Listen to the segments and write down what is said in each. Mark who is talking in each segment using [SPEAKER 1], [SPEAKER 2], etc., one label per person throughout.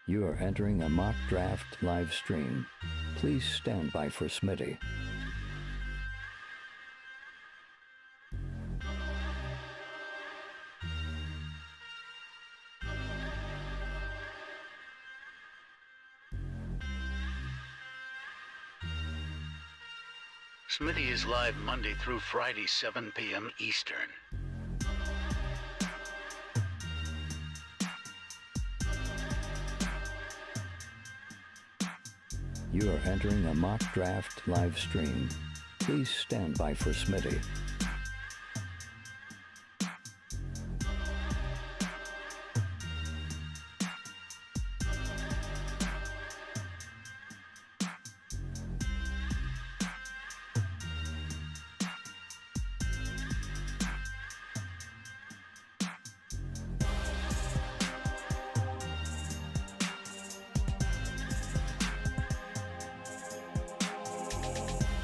[SPEAKER 1] You are entering a mock draft live stream. Please stand by for Smitty.
[SPEAKER 2] Smitty is live Monday through Friday, 7 p.m. Eastern.
[SPEAKER 1] You are entering a mock draft live stream. Please stand by for Smitty.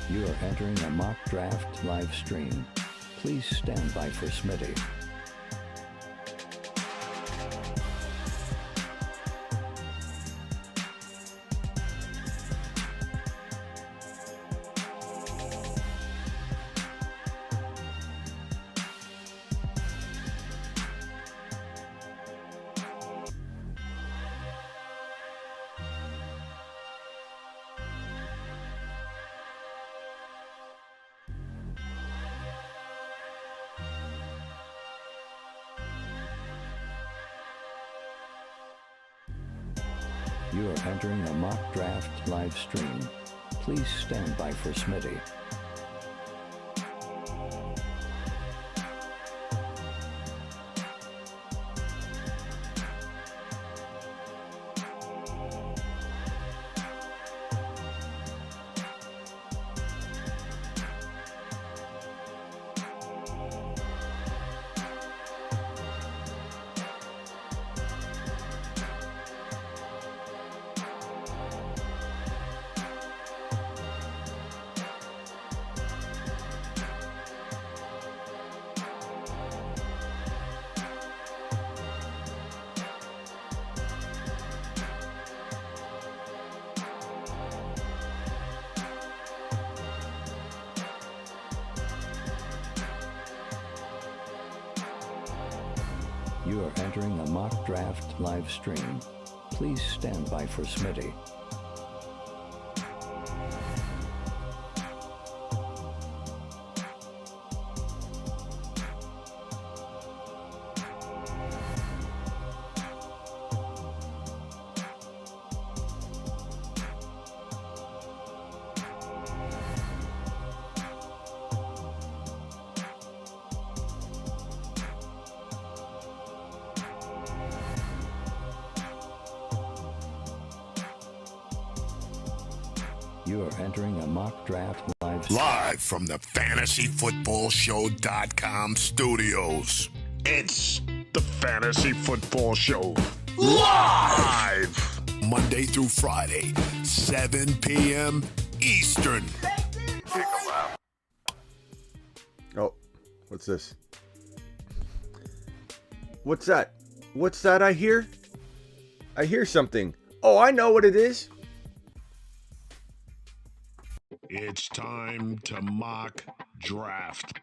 [SPEAKER 1] You are entering a mock draft live stream. Please stand by for Smitty. You are entering a mock draft live stream. Please stand by for Smitty. You are entering a mock draft live stream. Please stand by for Smitty. You are entering a mock draft live stream.
[SPEAKER 3] Live from the FantasyFootballShow.com studios. It's the Fantasy Football Show. Live! Monday through Friday, 7 p.m. Eastern.
[SPEAKER 4] Oh, what's this? What's that? What's that I hear? I hear something. Oh, I know what it is.
[SPEAKER 3] It's time to mock draft.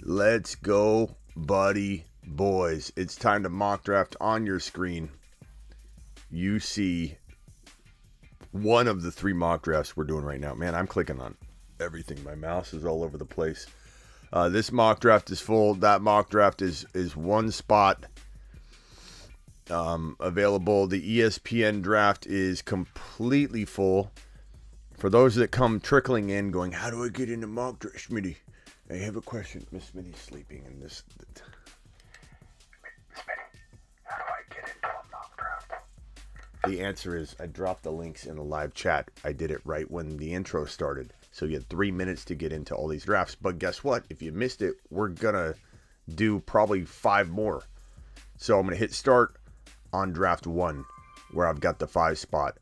[SPEAKER 4] Let's go, buddy boys. It's time to mock draft. On your screen, you see one of the three mock drafts we're doing right now. Man, I'm clicking on everything. My mouse is all over the place. This mock draft is full. That mock draft is one spot available. The ESPN draft is completely full. For those that come trickling in going, how do I get into mock draft, Smitty? I have a question. Miss Smitty's sleeping in this. Smitty, how do I get into a mock draft? The answer is I dropped the links in the live chat. I did it right when the intro started. So you had 3 minutes to get into all these drafts. But guess what? If you missed it, we're going to do probably 5 more. So I'm going to hit start on draft 1 where I've got the 5 spot.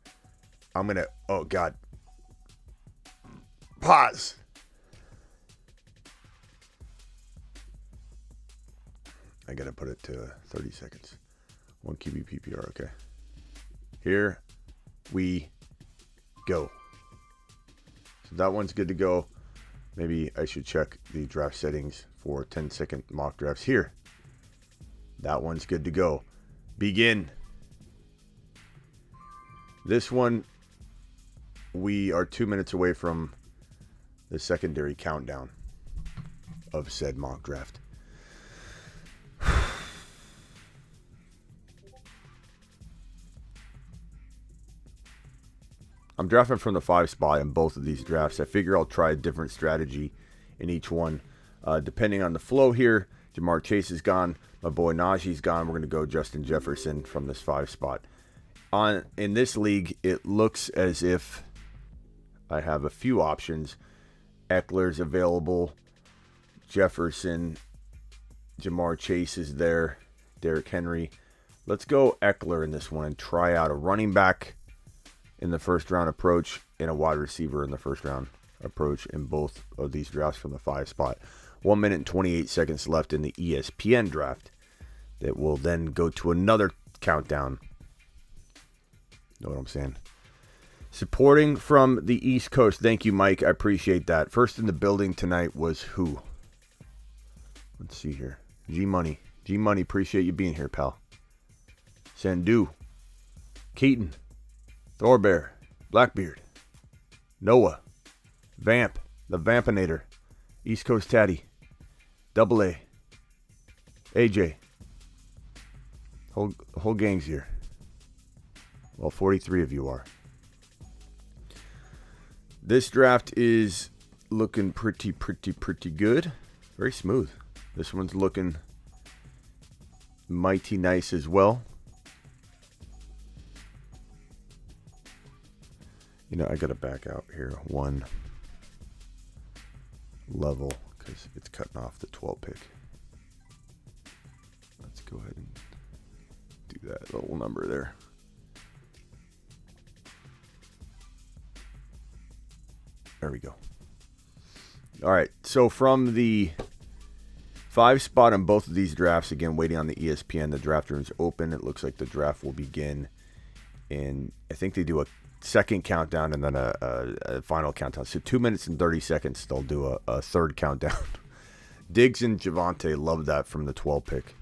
[SPEAKER 4] I'm going to, oh God. Pause. I got to put it to 30 seconds. 1 QB PPR, okay. Here we go. So that one's good to go. Maybe I should check the draft settings for 10-second mock drafts here. That one's good to go. Begin. This one, we are 2 minutes away from the secondary countdown of said mock draft. I'm drafting from the 5 spot in both of these drafts. I figure I'll try a different strategy in each one. Depending on the flow here, Jamar Chase is gone. My boy Najee's gone. We're going to go Justin Jefferson from this 5 spot. In this league, it looks as if I have a few options. Eckler's available. Jefferson. Jamar Chase is there. Derrick Henry. Let's go Eckler in this one and try out a running back in the first round approach and a wide receiver in the first round approach in both of these drafts from the 5 spot. 1 minute and 28 seconds left in the ESPN draft. That will then go to another countdown. Know what I'm saying? Supporting from the East Coast. Thank you, Mike. I appreciate that. First in the building tonight was who? Let's see here. G-Money. G-Money, appreciate you being here, pal. Sandu. Keaton. Thorbear, Blackbeard, Noah, Vamp, the Vampinator, East Coast Tatty, Double A, AJ. Whole gang's here. Well, 43 of you are. This draft is looking pretty good. Very smooth. This one's looking mighty nice as well. You know, I got to back out here one level because it's cutting off the 12 pick. Let's go ahead and do that little number there. There we go. All right, so from the 5 spot on both of these drafts, again, waiting on the ESPN, the draft room's open. It looks like the draft will begin in, I think they do a second countdown and then a final countdown. So 2 minutes and 30 seconds, they'll do a third countdown. Diggs and Javonte, love that from the 12 pick.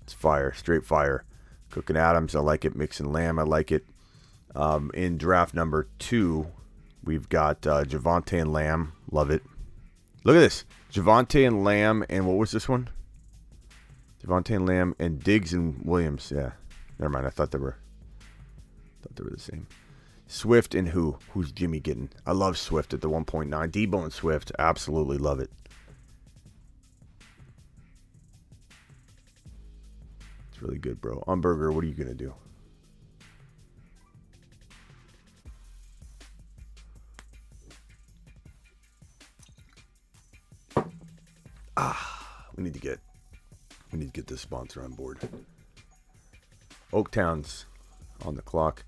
[SPEAKER 4] It's fire, straight fire. Cook and Adams, I like it. Mix and Lamb, I like it. In draft number 2, we've got Javonte and Lamb, love it. Look at this, Javonte and Lamb, and what was this one? Javonte and Lamb and Diggs and Williams. Yeah, never mind. I thought they were the same. Swift and who? Who's Jimmy getting? I love Swift at the 1.9. Debo and Swift, absolutely love it. It's really good, bro. Umberger, what are you going to do? We need to get this sponsor on board. Oaktown's on the clock.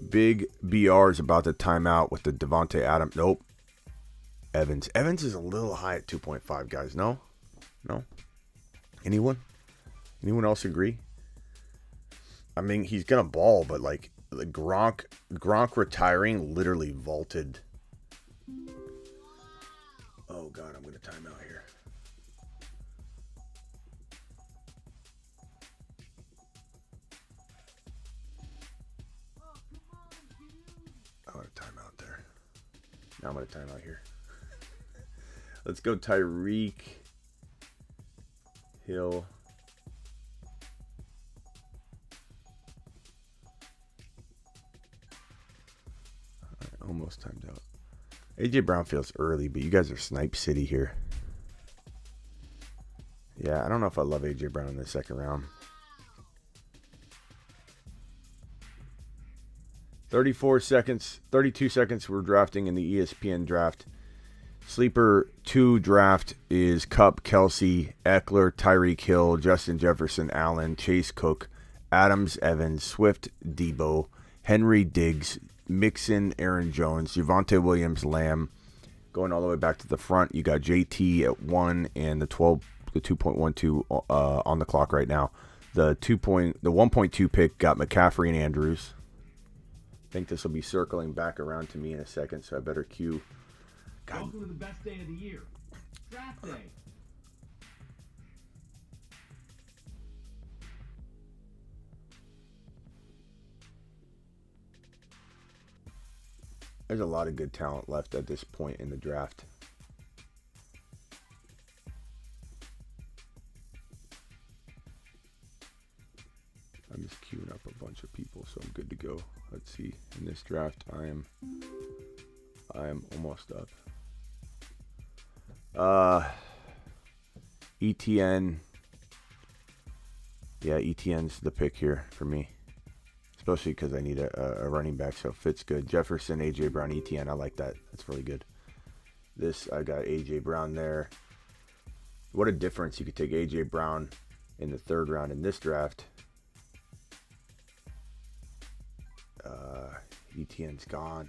[SPEAKER 4] Big BR is about to time out with the Devontae Adams. Nope. Evans. Evans is a little high at 2.5, guys. No? Anyone? Anyone else agree? I mean, he's gonna ball, but like the Gronk retiring literally vaulted. Oh God, I'm gonna time out here. I'm going to time out there. Now I'm going to time out here. Let's go Tyreek Hill. Right, almost timed out. AJ Brown feels early, but you guys are Snipe City here. Yeah, I don't know if I love AJ Brown in the second round. 34 seconds, 32 seconds we're drafting in the ESPN draft. Sleeper 2 draft is Kupp, Kelsey, Eckler, Tyreek Hill, Justin Jefferson, Allen, Chase Cook, Adams, Evans, Swift, Debo, Henry, Diggs, Mixon, Aaron Jones, Javonte Williams, Lamb. Going all the way back to the front, you got JT at 1 and the 12 the 2.12 on the clock right now. The 1.2 pick got McCaffrey and Andrews. I think this will be circling back around to me in a second, so I better cue. God.
[SPEAKER 5] Welcome to the best day of the year, draft day.
[SPEAKER 4] There's a lot of good talent left at this point in the draft. I'm just queuing up a bunch of people, so I'm good to go. Let's see. In this draft, I am almost up. ETN. Yeah, ETN's the pick here for me. Especially because I need a running back, so it fits good. Jefferson, A.J. Brown, ETN. I like that. That's really good. This, I got A.J. Brown there. What a difference. You could take A.J. Brown in the 3rd round in this draft. ETN's gone.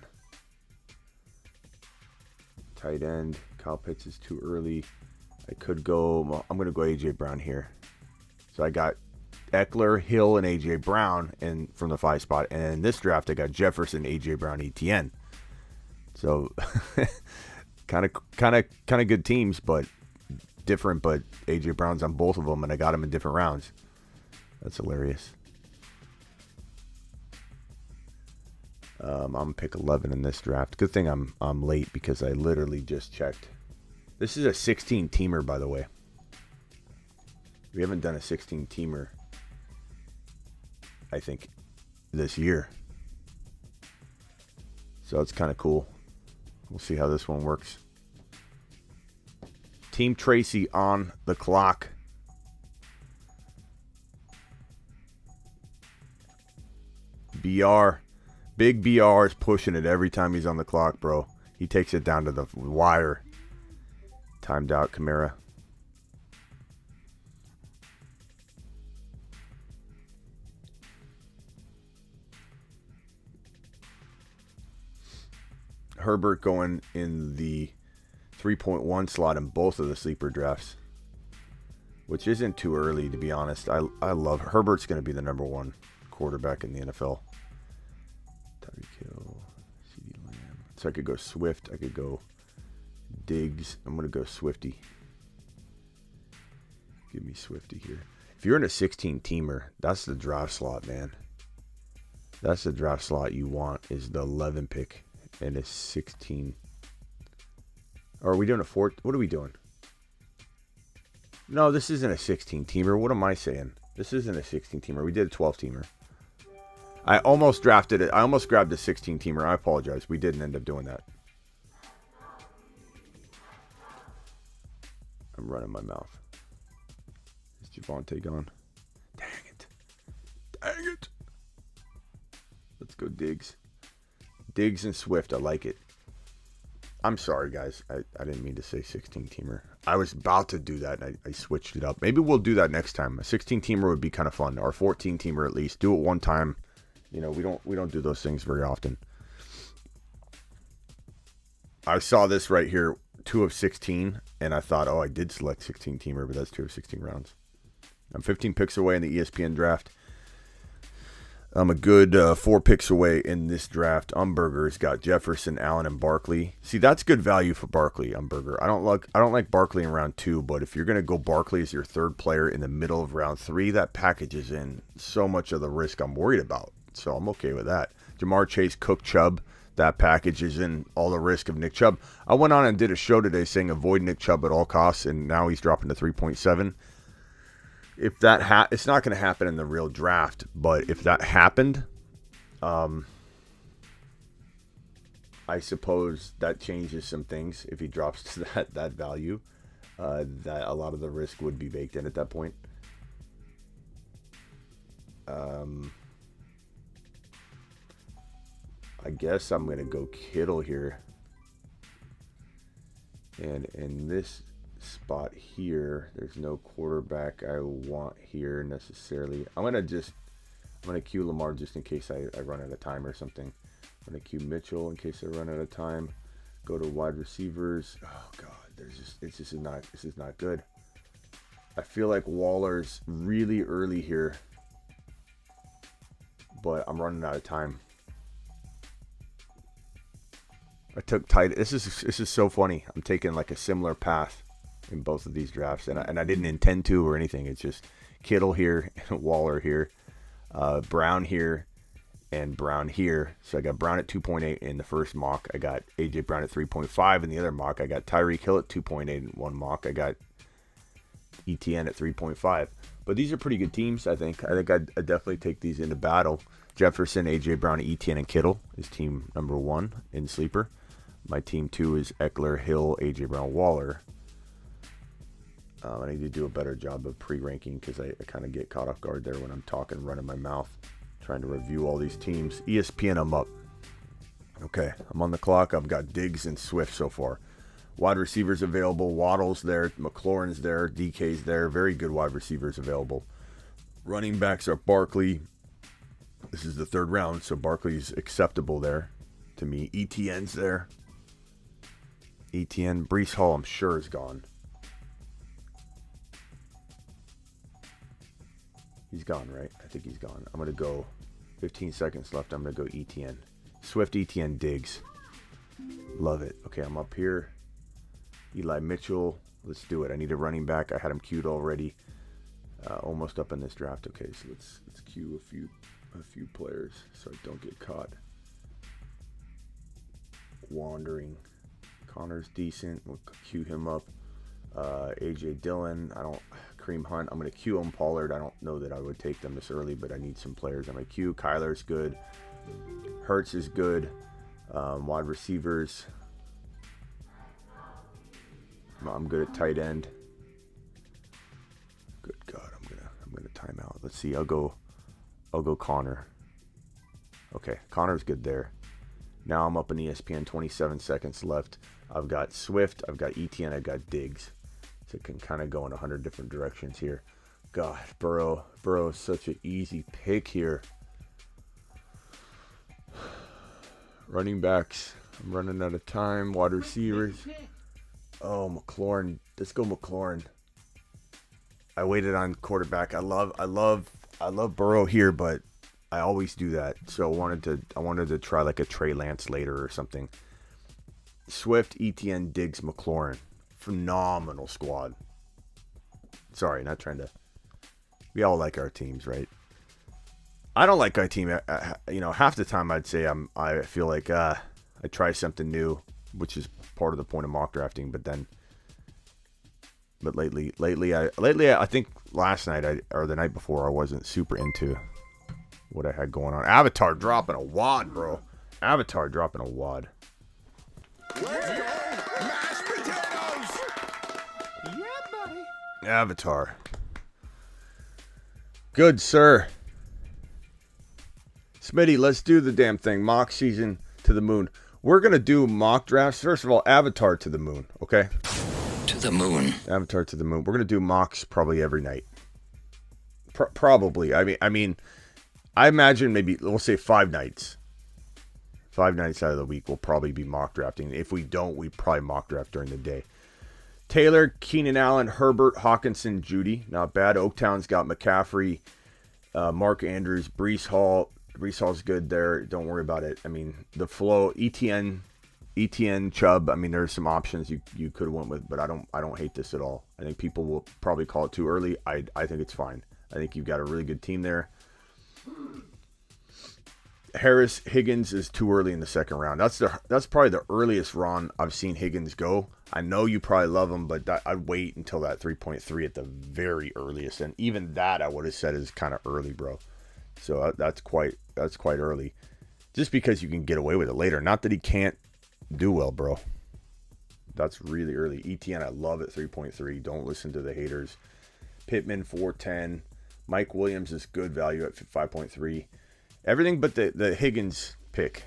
[SPEAKER 4] Tight end. Kyle Pitts is too early. I could go. I'm going to go A.J. Brown here. So I got Eckler, Hill, and A.J. Brown from the 5 spot. And in this draft, I got Jefferson, A.J. Brown, ETN. So kind of good teams, but different. But A.J. Brown's on both of them, and I got him in different rounds. That's hilarious. I'm pick 11 in this draft. Good thing I'm late because I literally just checked. This is a 16-teamer, by the way. We haven't done a 16-teamer, I think, this year. So it's kind of cool. We'll see how this one works. Team Tracy on the clock. BR. Big BR is pushing it every time he's on the clock, bro. He takes it down to the wire. Timed out, Kamara. Herbert going in the 3.1 slot in both of the sleeper drafts, which isn't too early, to be honest. I love Herbert's going to be the number 1 quarterback in the NFL. Tyreek Hill, CD Lamb. So I could go Swift. I could go Diggs. I'm going to go Swifty. Give me Swifty here. If you're in a 16-teamer, that's the draft slot, man. That's the draft slot you want, is the 11 pick and a 16. Or are we doing a 4? What are we doing? No, this isn't a 16-teamer. What am I saying? This isn't a 16-teamer. We did a 12-teamer. I almost drafted it. I almost grabbed a 16-teamer. I apologize. We didn't end up doing that. I'm running my mouth. Is Javonte gone? Dang it. Dang it. Let's go Diggs. Diggs and Swift. I like it. I'm sorry, guys. I didn't mean to say 16-teamer. I was about to do that, and I switched it up. Maybe we'll do that next time. A 16-teamer would be kind of fun. Or 14-teamer at least. Do it one time. You know, we don't do those things very often. I saw this right here, 2 of 16, and I thought, oh, I did select 16-teamer, but that's 2 of 16 rounds. I'm 15 picks away in the ESPN draft. I'm a good 4 picks away in this draft. Umberger's got Jefferson, Allen, and Barkley. See, that's good value for Barkley, Umberger. I don't like Barkley in round 2, but if you're going to go Barkley as your 3rd player in the middle of round 3, that packages in so much of the risk I'm worried about. So I'm okay with that. Jamar Chase, Cook, Chubb, that package is in all the risk of Nick Chubb. I went on and did a show today saying avoid Nick Chubb at all costs, and now he's dropping to 3.7. If that it's not going to happen in the real draft, but if that happened, I suppose that changes some things. If he drops to that value, that a lot of the risk would be baked in at that point. I guess I'm going to go Kittle here. And in this spot here, there's no quarterback I want here necessarily. I'm going to queue Lamar just in case I run out of time or something. I'm going to queue Mitchell in case I run out of time. Go to wide receivers. Oh God, this is not good. I feel like Waller's really early here, but I'm running out of time. I took tight. This is so funny. I'm taking like a similar path in both of these drafts, and I didn't intend to or anything. It's just Kittle here, Waller here, Brown here, and Brown here. So I got Brown at 2.8 in the first mock. I got AJ Brown at 3.5 in the other mock. I got Tyreek Hill at 2.8 in one mock. I got ETN at 3.5. But these are pretty good teams, I think. I'd definitely take these into battle. Jefferson, AJ Brown, ETN, and Kittle is team number 1 in Sleeper. My team 2 is Eckler, Hill, AJ Brown, Waller. I need to do a better job of pre-ranking because I kind of get caught off guard there when I'm talking, running my mouth, trying to review all these teams. ESPN, I'm up. Okay, I'm on the clock. I've got Diggs and Swift so far. Wide receivers available. Waddle's there. McLaurin's there. DK's there. Very good wide receivers available. Running backs are Barkley. This is the 3rd round, so Barkley's acceptable there to me. ETN's there. ETN. Breece Hall, I'm sure, is gone. He's gone, right? I think he's gone. I'm going to go 15 seconds left. I'm going to go ETN. Swift, ETN, Diggs. Love it. Okay, I'm up here. Eli Mitchell. Let's do it. I need a running back. I had him queued already. Almost up in this draft. Okay, so let's queue a few players so I don't get caught wandering. Connor's decent. We'll queue him up. AJ Dillon. Kareem Hunt. I'm going to queue him. Pollard. I don't know that I would take them this early, but I need some players on my queue. Kyler's good. Hurts is good. Wide receivers. I'm good at tight end. Good God, I'm gonna time out. Let's see. I'll go Connor. Okay, Connor's good there. Now I'm up in ESPN. 27 seconds left. I've got Swift. I've got ETN. I've got Diggs. So it can kind of go in 100 different directions here. God, Burrow is such an easy pick here. Running backs. I'm running out of time. Wide receivers. Oh, McLaurin. Let's go McLaurin. I waited on quarterback. I love Burrow here, but I always do that. So I wanted to try like a Trey Lance later or something. Swift, ETN, Diggs, McLaurin. Phenomenal squad. Sorry, not trying to. We all like our teams, right? I don't like our team. Half the time I'd say I feel like I try something new, which is part of the point of mock drafting. But lately, I think last night or the night before, I wasn't super into what I had going on. Avatar dropping a wad, bro. Avatar dropping a wad.
[SPEAKER 3] Let's go! Mashed potatoes! Yeah, buddy.
[SPEAKER 4] Avatar. Good, sir. Smitty, let's do the damn thing. Mock season to the moon. We're going to do mock drafts. First of all, Avatar to the moon, okay?
[SPEAKER 2] To the moon.
[SPEAKER 4] Avatar to the moon. We're going to do mocks probably every night. Probably. I mean, I imagine maybe, we'll say 5 nights. 5 nights out of the week will probably be mock drafting. If we don't, we probably mock draft during the day. Taylor, Keenan Allen, Herbert, Hawkinson, Judy. Not bad. Oaktown's got McCaffrey, Mark Andrews, Breece Hall. Breece Hall's good there. Don't worry about it. I mean, the flow, ETN, Chubb. I mean, there's some options you could have went with, but I don't hate this at all. I think people will probably call it too early. I think it's fine. I think you've got a really good team there. Harris, Higgins is too early in the second round. That's probably the earliest Ron I've seen Higgins go. I know you probably love him, but I'd wait until that 3.3 at the very earliest, and even that I would have said is kind of early, bro. So that's quite early, just because you can get away with it later. Not that he can't do well, bro. That's really early. ETN, I love at 3.3. Don't listen to the haters. Pittman 4.10. Mike Williams is good value at 5.3. Everything but the Higgins pick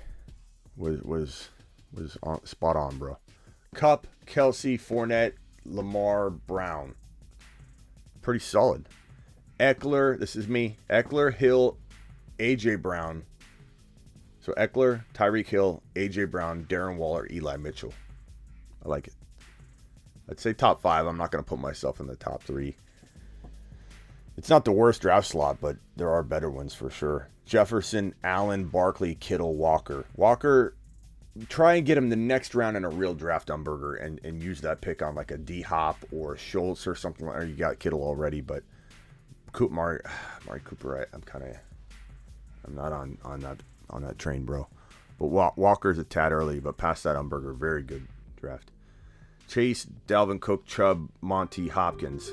[SPEAKER 4] was spot on, bro. Kupp, Kelsey, Fournette, Lamar, Brown. Pretty solid. Eckler, this is me. Eckler, Hill, AJ Brown. So Eckler, Tyreek Hill, AJ Brown, Darren Waller, Eli Mitchell. I like it. I'd say top 5. I'm not going to put myself in the top 3. It's not the worst draft slot, but there are better ones for sure. Jefferson, Allen, Barkley, Kittle, Walker. Walker, try and get him the next round in a real draft on Burger and use that pick on like a D-Hop or a Schultz or something. Or you got Kittle already, but Mari Cooper, I'm not on that train, bro. But Walker's a tad early, but past that on Burger, very good draft. Chase, Dalvin Cook, Chubb, Monty, Hopkins.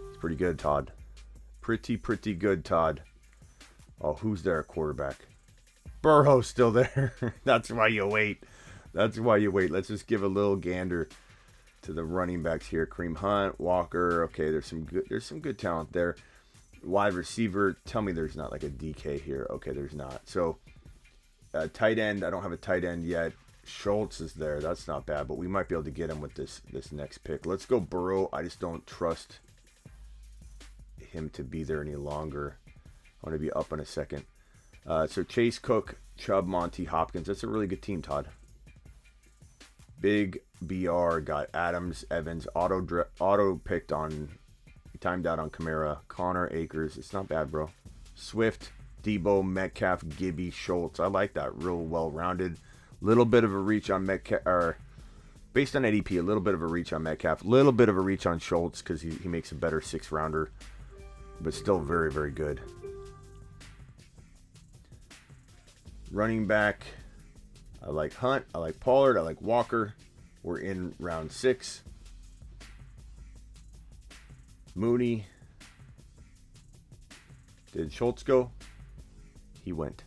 [SPEAKER 4] It's pretty good, Todd. Pretty good, Todd. Oh, who's there at quarterback? Burrow's still there. That's why you wait. Let's just give a little gander to the running backs here. Kareem Hunt, Walker. Okay, there's some good talent there. Wide receiver. Tell me there's not like a DK here. Okay, there's not. So, tight end. I don't have a tight end yet. Schultz is there. That's not bad, but we might be able to get him with this next pick. Let's go Burrow. I just don't trust him to be there any longer. I want to be up in a second. So Chase, Cook, Chubb, Monty, Hopkins. That's a really good team, Todd. Big BR got Adams, Evans, auto picked on, timed out on Kamara, Connor, Akers. It's not bad, bro. Swift, Debo, Metcalf, Gibby, Schultz. I like that. Real well-rounded. Little bit of a reach on Metcalf, or based on ADP, a little bit of a reach on Metcalf. Little bit of a reach on Schultz because he makes a better 6th-rounder. But still very, very good. Running back, I like Hunt. I like Pollard. I like Walker. We're in round 6. Mooney. Did Schultz go? He went.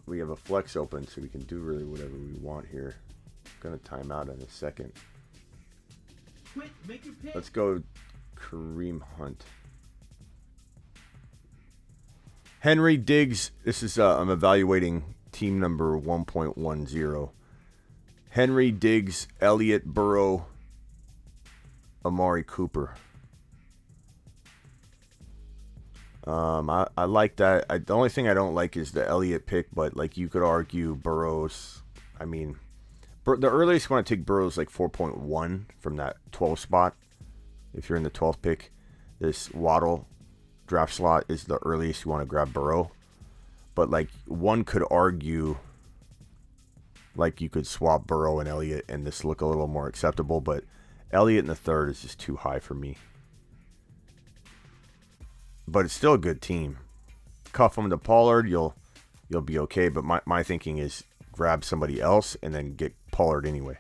[SPEAKER 4] We have a flex open, so we can do really whatever we want here. I'm gonna time out in a second.
[SPEAKER 5] Quick, make your pick.
[SPEAKER 4] Let's go Kareem Hunt. Henry Diggs. This is I'm evaluating team number 1.10. Henry Diggs, Elliott, Burrow, Amari Cooper. I like that. The only thing I don't like is the Elliott pick, but like you could argue Burrow's. I mean, the earliest you want to take Burrow's like 4.1 from that 12 spot. If you're in the 12th pick, this Waddle draft slot is the earliest you want to grab Burrow. But like one could argue, like you could swap Burrow and Elliott and this look a little more acceptable. But Elliott in the 3rd is just too high for me. But it's still a good team. Cuff them to Pollard, you'll be okay. But my thinking is grab somebody else and then get Pollard anyway.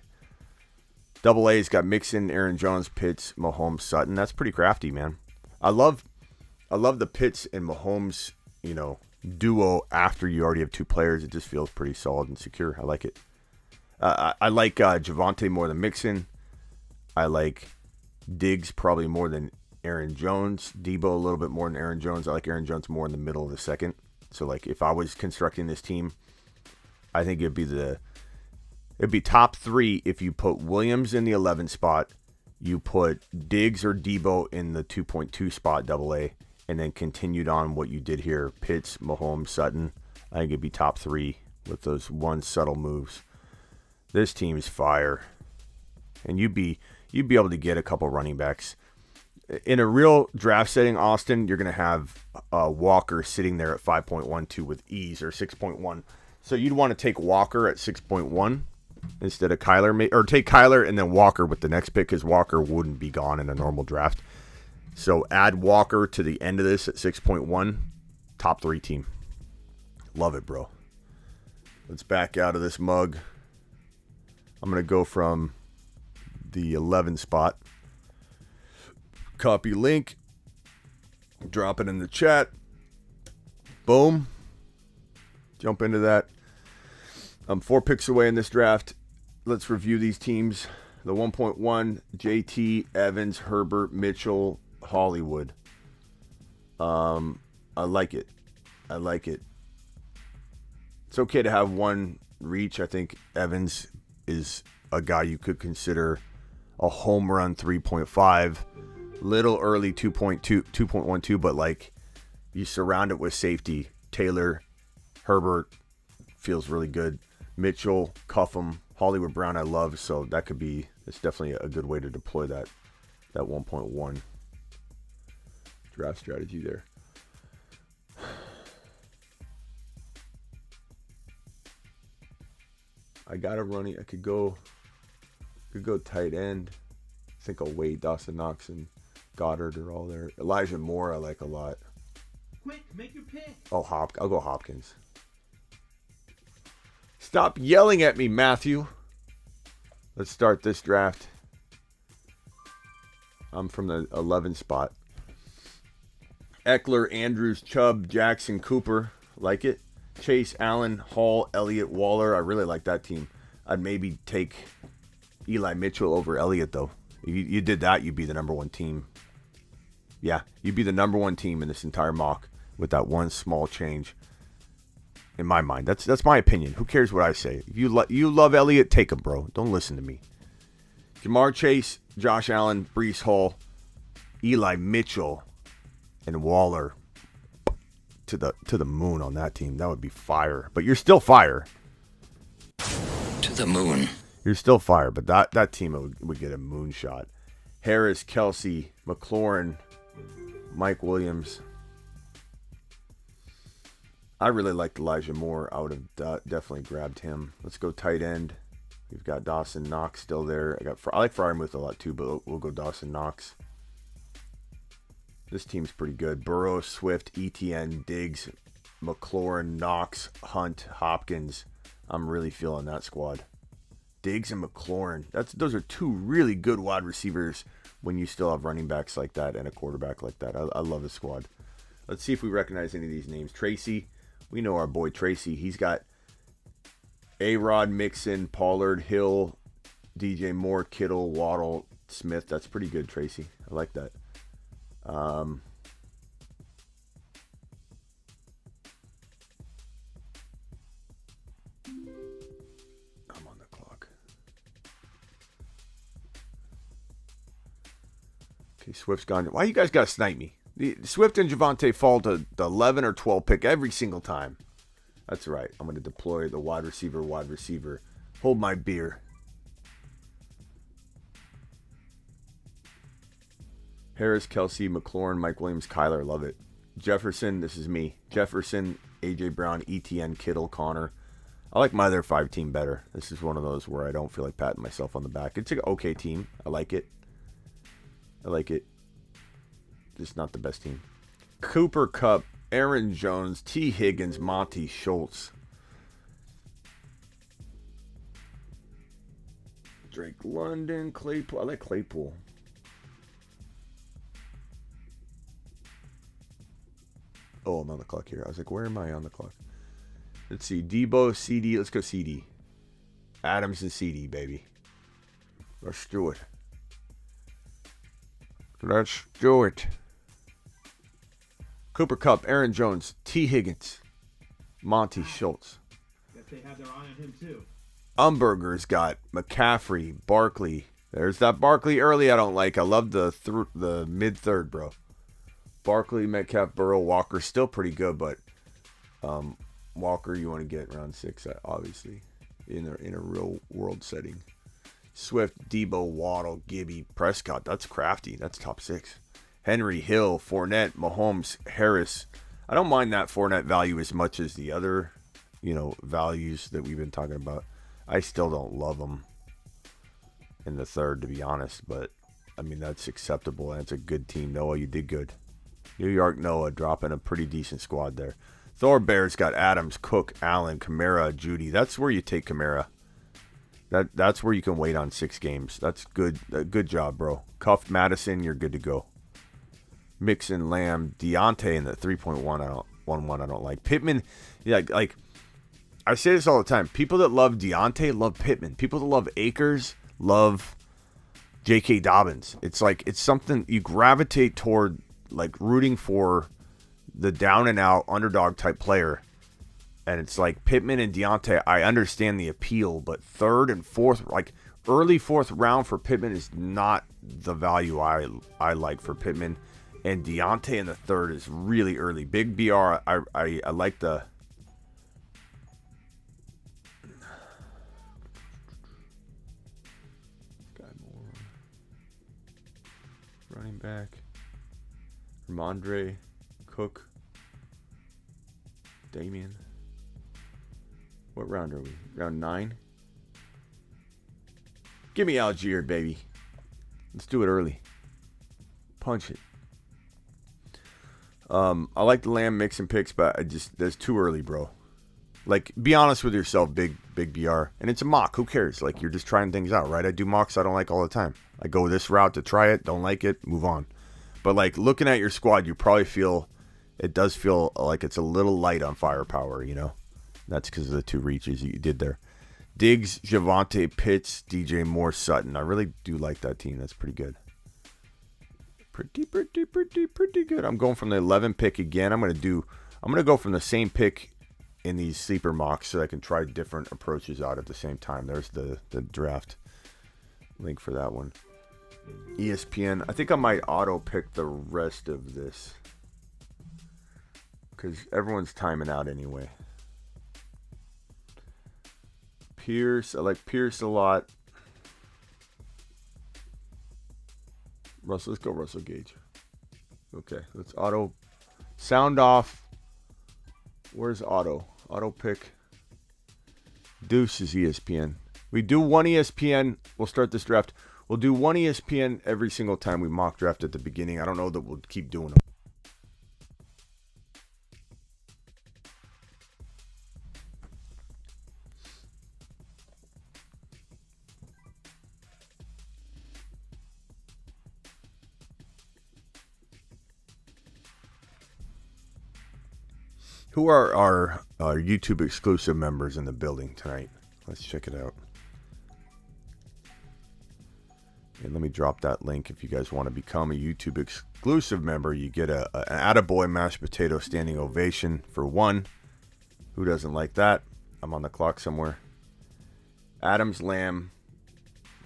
[SPEAKER 4] Double A's got Mixon, Aaron Jones, Pitts, Mahomes, Sutton. That's pretty crafty, man. I love the Pitts and Mahomes, duo after you already have 2 players. It just feels pretty solid and secure. I like it. I like Javonte more than Mixon. I like Diggs probably more than Aaron Jones. Debo a little bit more than Aaron Jones. I like Aaron Jones more in the middle of the second. So like if I was constructing this team, I think it'd be top 3 if you put Williams in the 11 spot, you put Diggs or Debo in the 2.2 spot, double A, and then continued on what you did here. Pitts, Mahomes, Sutton. I think it'd be top 3 with those one subtle moves. This team is fire. And you'd be able to get a couple running backs. In a real draft setting, Austin, you're going to have Walker sitting there at 5.12 with ease, or 6.1. So you'd want to take Walker at 6.1 instead of Kyler, or take Kyler and then Walker with the next pick, because Walker wouldn't be gone in a normal draft. So add Walker to the end of this at 6.1, top 3 team. Love it, bro. Let's back out of this mug. I'm going to go from the 11 spot. Copy link. Drop it in the chat. Boom. Jump into that. I'm 4 picks away in this draft. Let's review these teams. The 1.1, JT, Evans, Herbert, Mitchell, Hollywood. I like it. It's okay to have one reach. I think Evans is a guy you could consider a home run 3.5. Little early 2.12, but like you surround it with safety. Taylor, Herbert feels really good. Mitchell, Cuffham, Hollywood Brown I love, so that could be, it's definitely a good way to deploy that 1.1 draft strategy there. I got a running, I could go tight end. I think I'll wait. Dawson Knox and Goddard are all there. Elijah Moore I like a lot.
[SPEAKER 5] Quick, make your pick.
[SPEAKER 4] Oh, I'll go Hopkins. Stop yelling at me, Matthew. Let's start this draft. I'm from the 11 spot. Eckler, Andrews, Chubb, Jackson, Cooper. Like it. Chase, Allen, Hall, Elliott, Waller. I really like that team. I'd maybe take Eli Mitchell over Elliott, though. If you did that, you'd be the number one team. Yeah, you'd be the number one team in this entire mock with that one small change. In my mind, that's my opinion. Who cares what I say? If you love Elliott, take him, bro. Don't listen to me. Jamar Chase, Josh Allen, Breece Hall, Eli Mitchell, and Waller to the moon on that team. That would be fire. But you're still fire.
[SPEAKER 6] To the moon.
[SPEAKER 4] You're still fire, but that team would get a moonshot. Harris, Kelsey, McLaurin, Mike Williams. I really liked Elijah Moore. I would have definitely grabbed him. Let's go tight end. We've got Dawson Knox still there. I like Fryermuth a lot too, but we'll go Dawson Knox. This team's pretty good. Burrow, Swift, ETN, Diggs, McLaurin, Knox, Hunt, Hopkins. I'm really feeling that squad. Diggs and McLaurin. Those are two really good wide receivers when you still have running backs like that and a quarterback like that. I love the squad. Let's see if we recognize any of these names. Tracy. We know our boy Tracy. He's got A-Rod, Mixon, Pollard, Hill, DJ Moore, Kittle, Waddle, Smith. That's pretty good, Tracy. I like that. I'm on the clock. Okay, Swift's gone. Why you guys got to snipe me? Swift and Javonte fall to the 11 or 12 pick every single time. That's right. I'm going to deploy the wide receiver. Hold my beer. Harris, Kelsey, McLaurin, Mike Williams, Kyler. Love it. Jefferson, this is me. Jefferson, A.J. Brown, ETN, Kittle, Connor. I like my other 5 team better. This is one of those where I don't feel like patting myself on the back. It's an okay team. I like it. Just not the best team. Cooper Kupp, Aaron Jones, T. Higgins, Monty Schultz. Drake London, Claypool. I like Claypool. Oh, I'm on the clock here. I was like, where am I on the clock? Let's see. Debo, CD. Let's go CD. Adams and CD, baby. Let's do it. Cooper Kupp, Aaron Jones, T. Higgins, Monty Schultz.
[SPEAKER 5] Guess they have their eye on him too.
[SPEAKER 4] Umberger's got McCaffrey, Barkley. There's that Barkley early I don't like. I love the mid-third, bro. Barkley, Metcalf, Burrow, Walker, still pretty good, but Walker you want to get around 6, obviously, in a real world setting. Swift, Debo, Waddle, Gibby, Prescott. That's crafty. That's top 6. Henry, Hill, Fournette, Mahomes, Harris. I don't mind that Fournette value as much as the other, values that we've been talking about. I still don't love them in the 3rd, to be honest, but I mean, that's acceptable. That's a good team. Noah, you did good. New York Noah dropping a pretty decent squad there. Thor Bears got Adams, Cook, Allen, Kamara, Judy. That's where you take Kamara. That's where you can wait on 6 games. That's good. Good job, bro. Cuff Madison, you're good to go. Mixon, Lamb, Deontay in the 3.1. I don't like. Pittman, yeah, like I say this all the time. People that love Deontay love Pittman. People that love Akers love J.K. Dobbins. It's like it's something you gravitate toward, like rooting for the down and out underdog type player. And it's like Pittman and Deontay, I understand the appeal, but 3rd and 4th, like early 4th round for Pittman is not the value I like for Pittman. And Deontay in the 3rd is really early. Big BR, I like the... running back. Ramondre, Cook, Damien. What round are we? Round 9? Give me Algier, baby. Let's do it early. Punch it. I like the Lamb mix and picks, but that's too early, bro. Like, be honest with yourself, big BR. And it's a mock. Who cares? Like, you're just trying things out, right? I do mocks I don't like all the time. I go this route to try it, don't like it, move on. But, like, looking at your squad, you probably feel, it does feel like it's a little light on firepower, you know? That's because of the 2 reaches you did there. Diggs, Javonte, Pitts, DJ Moore, Sutton. I really do like that team. That's pretty good. Pretty good. I'm going from the 11 pick again. I'm gonna go from the same pick in these sleeper mocks so I can try different approaches out at the same time. There's the draft link for that one. ESPN. I think I might auto pick the rest of this because everyone's timing out anyway. Pierce. I like Pierce a lot. Let's go Russell Gage. Okay, let's auto. Sound off. Where's auto? Auto pick. Deuce is ESPN. We do one ESPN. We'll start this draft. We'll do one ESPN every single time we mock draft at the beginning. I don't know that we'll keep doing them. Who are our YouTube exclusive members in the building tonight? Let's check it out. And let me drop that link if you guys want to become a YouTube exclusive member. You get an attaboy mashed potato standing ovation for 1. Who doesn't like that? I'm on the clock somewhere. Adams, Lamb.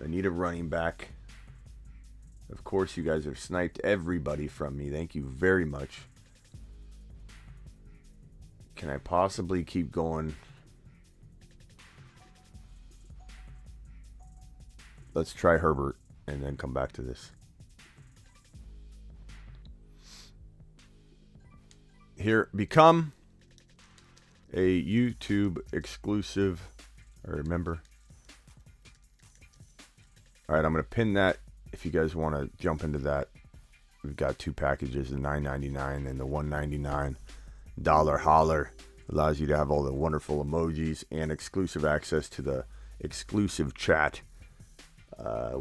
[SPEAKER 4] I need a running back. Of course, you guys have sniped everybody from me. Thank you very much. Can I possibly keep going? Let's try Herbert and then come back to this. Here, become a YouTube exclusive or member. All right, I'm going to pin that if you guys want to jump into that. We've got 2 packages, the $9.99 and the $1.99. Dollar Holler allows you to have all the wonderful emojis and exclusive access to the exclusive chat.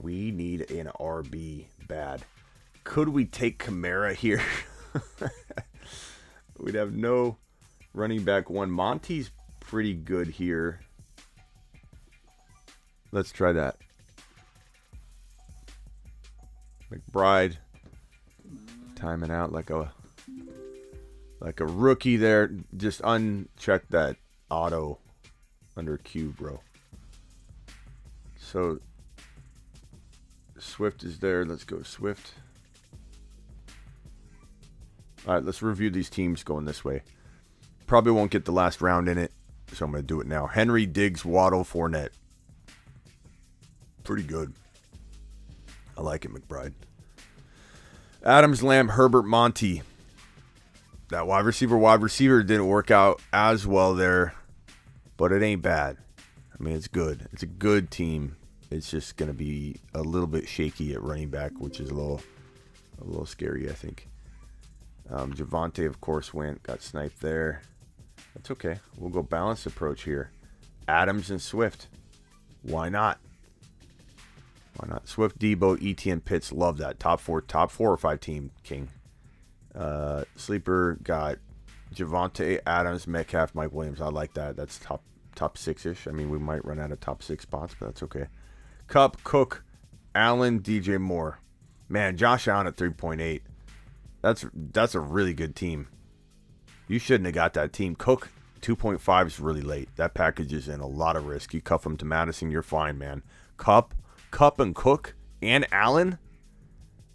[SPEAKER 4] We need an RB bad. Could we take Kamara here? We'd have no running back 1. Monty's pretty good here. Let's try that. McBride timing out like a rookie there. Just uncheck that auto under Q, bro. So Swift is there. Let's go Swift. All right, let's review these teams going this way. Probably won't get the last round in it, so I'm going to do it now. Henry, Diggs, Waddle, Fournette. Pretty good. I like it, McBride. Adams, Lamb, Herbert, Monty. That wide receiver didn't work out as well there, but it ain't bad. I mean, it's good. It's a good team. It's just going to be a little bit shaky at running back, which is a little scary, I think. Javonte, of course, got sniped there. That's okay. We'll go balanced approach here. Adams and Swift. Why not? Why not? Swift, Debo, ETN, Pitts. Love that. Top four or 5 team, King. Sleeper got Javonte, Adams, Metcalf, Mike Williams. I like that. That's top 6-ish. I mean, we might run out of top 6 spots, but that's okay. Cup, Cook, Allen, DJ Moore. Man, Josh Allen at 3.8. That's a really good team. You shouldn't have got that team. Cook, 2.5 is really late. That package is in a lot of risk. You cuff him to Madison, you're fine, man. Cup and Cook and Allen.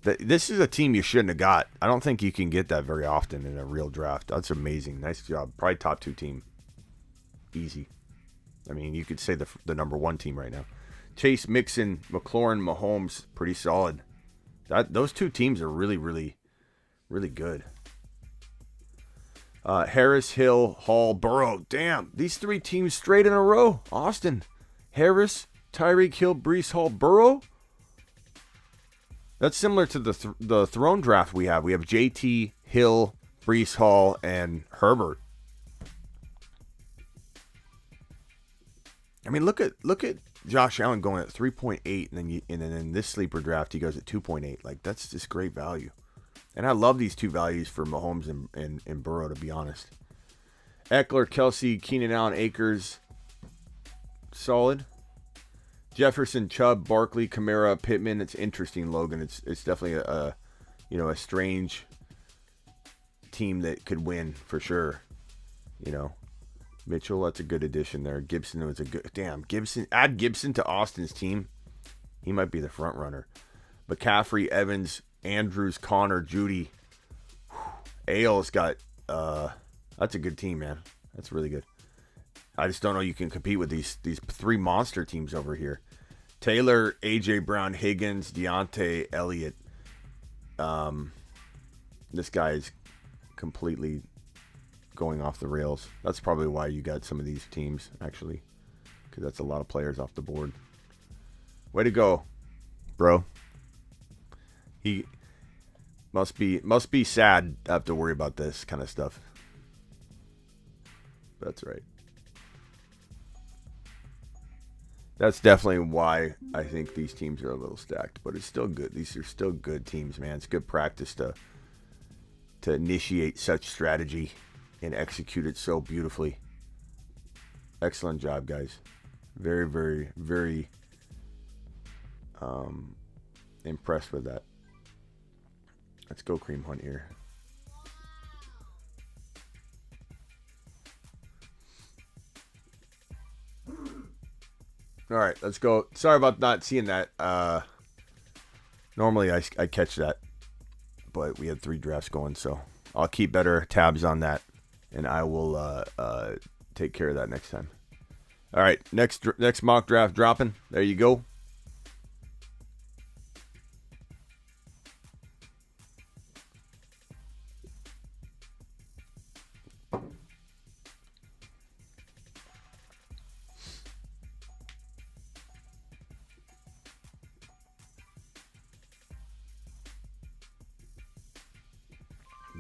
[SPEAKER 4] This is a team you shouldn't have got. I don't think you can get that very often in a real draft. That's amazing. Nice job. Probably top 2 team. Easy. I mean, you could say the number 1 team right now. Chase, Mixon, McLaurin, Mahomes, pretty solid. Those two teams are really, really, really good. Harris, Hill, Hall, Burrow. Damn, these three teams straight in a row. Austin, Harris, Tyreek Hill, Brees Hall, Burrow. That's similar to the throne draft we have. We have JT, Hill, Brees Hall, and Herbert. I mean, look at Josh Allen going at 3.8, and then in this sleeper draft he goes at 2.8. Like, that's just great value. And I love these two values for Mahomes and Burrow, to be honest. Eckler, Kelsey, Keenan Allen, Akers, solid. Jefferson, Chubb, Barkley, Kamara, Pittman. It's interesting, Logan. It's definitely a strange team that could win for sure. Mitchell, that's a good addition there. Gibson was a good. Damn, Gibson. Add Gibson to Austin's team. He might be the front runner. McCaffrey, Evans, Andrews, Connor, Judy. Ailes got. That's a good team, man. That's really good. I just don't know you can compete with these three monster teams over here. Taylor, AJ Brown, Higgins, Deontay, Elliott. This guy is completely going off the rails. That's probably why you got some of these teams, actually, because that's a lot of players off the board. Way to go, bro. He must be sad to have to worry about this kind of stuff. That's right. That's definitely why I think these teams are a little stacked, but it's still good. These are still good teams, man. It's good practice to initiate such strategy and execute it so beautifully. Excellent job, guys. Very, very, very impressed with that. Let's go Cream Hunt here. All right, let's go. Sorry about not seeing that. Normally I catch that, but we had 3 drafts going, so I'll keep better tabs on that, and I will take care of that next time. All right, next mock draft dropping. There you go.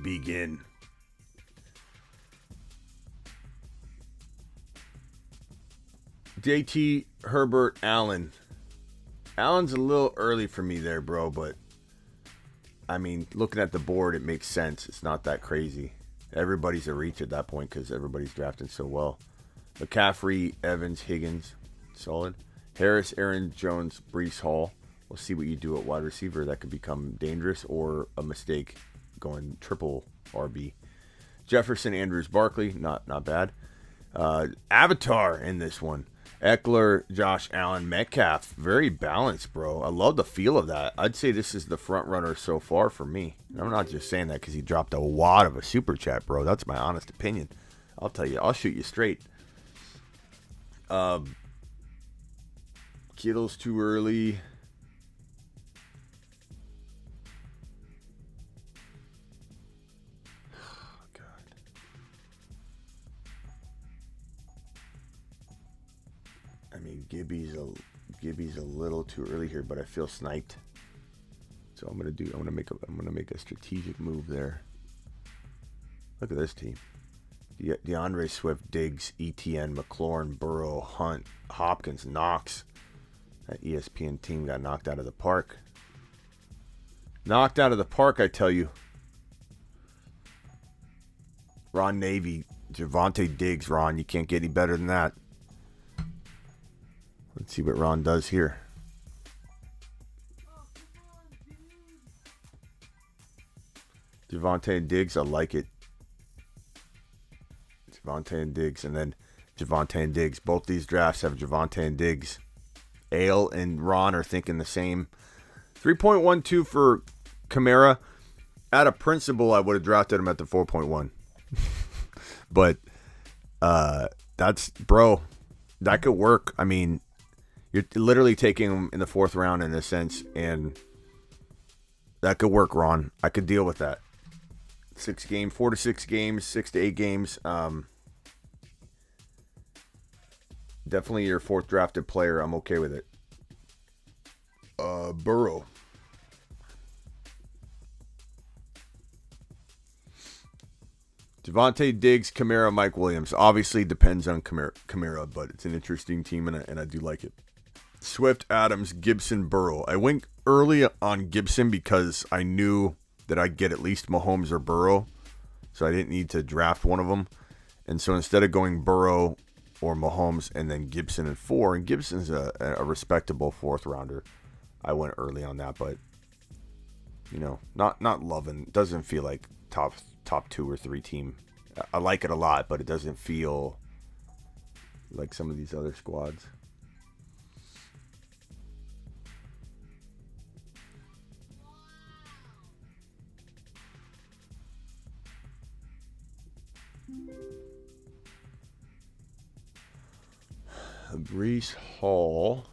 [SPEAKER 4] Begin. JT, Herbert, Allen. Allen's a little early for me there, bro, but I mean, looking at the board, it makes sense. It's not that crazy. Everybody's a reach at that point because everybody's drafting so well. McCaffrey, Evans, Higgins, solid. Harris, Aaron Jones, Brees Hall. We'll see what you do at wide receiver. That could become dangerous or a mistake going triple RB. Jefferson, Andrews, Barkley, not bad. Avatar in this one. Eckler, Josh Allen, Metcalf. Very balanced, bro. I love the feel of that. I'd say this is the front runner so far for me. And I'm not just saying that because he dropped a wad of a super chat, bro. That's my honest opinion. I'll tell you. I'll shoot you straight. Kittle's too early. I mean, Gibby's a little too early here, but I feel sniped. So I'm gonna make a strategic move there. Look at this team: DeAndre Swift, Diggs, ETN, McLaurin, Burrow, Hunt, Hopkins, Knox. That ESPN team got knocked out of the park. Knocked out of the park, I tell you. Ron Navy, Javonte Diggs, Ron. You can't get any better than that. Let's see what Ron does here. Javonte and Diggs, I like it. Javonte and Diggs, and then Javonte and Diggs. Both these drafts have Javonte and Diggs. Ale and Ron are thinking the same. 3.12 for Kamara. Out of principle, I would have drafted him at the 4.1. But that could work. I mean, you're literally taking him in the 4th round in a sense, and That could work, Ron. I could deal with that. 4 to 6 games, 6 to 8 games. Definitely your 4th drafted player. I'm okay with it. Burrow. Devontae Diggs, Kamara, Mike Williams. Obviously depends on Kamara, but it's an interesting team, and I do like it. Swift, Adams, Gibson, Burrow. I went early on Gibson because I knew that I'd get at least Mahomes or Burrow, so I didn't need to draft one of them. And so instead of going Burrow or Mahomes and then Gibson at 4, and Gibson's a respectable 4th rounder, I went early on that, but not loving. Doesn't feel like top 2 or 3 team. I like it a lot, but it doesn't feel like some of these other squads. Brees Hall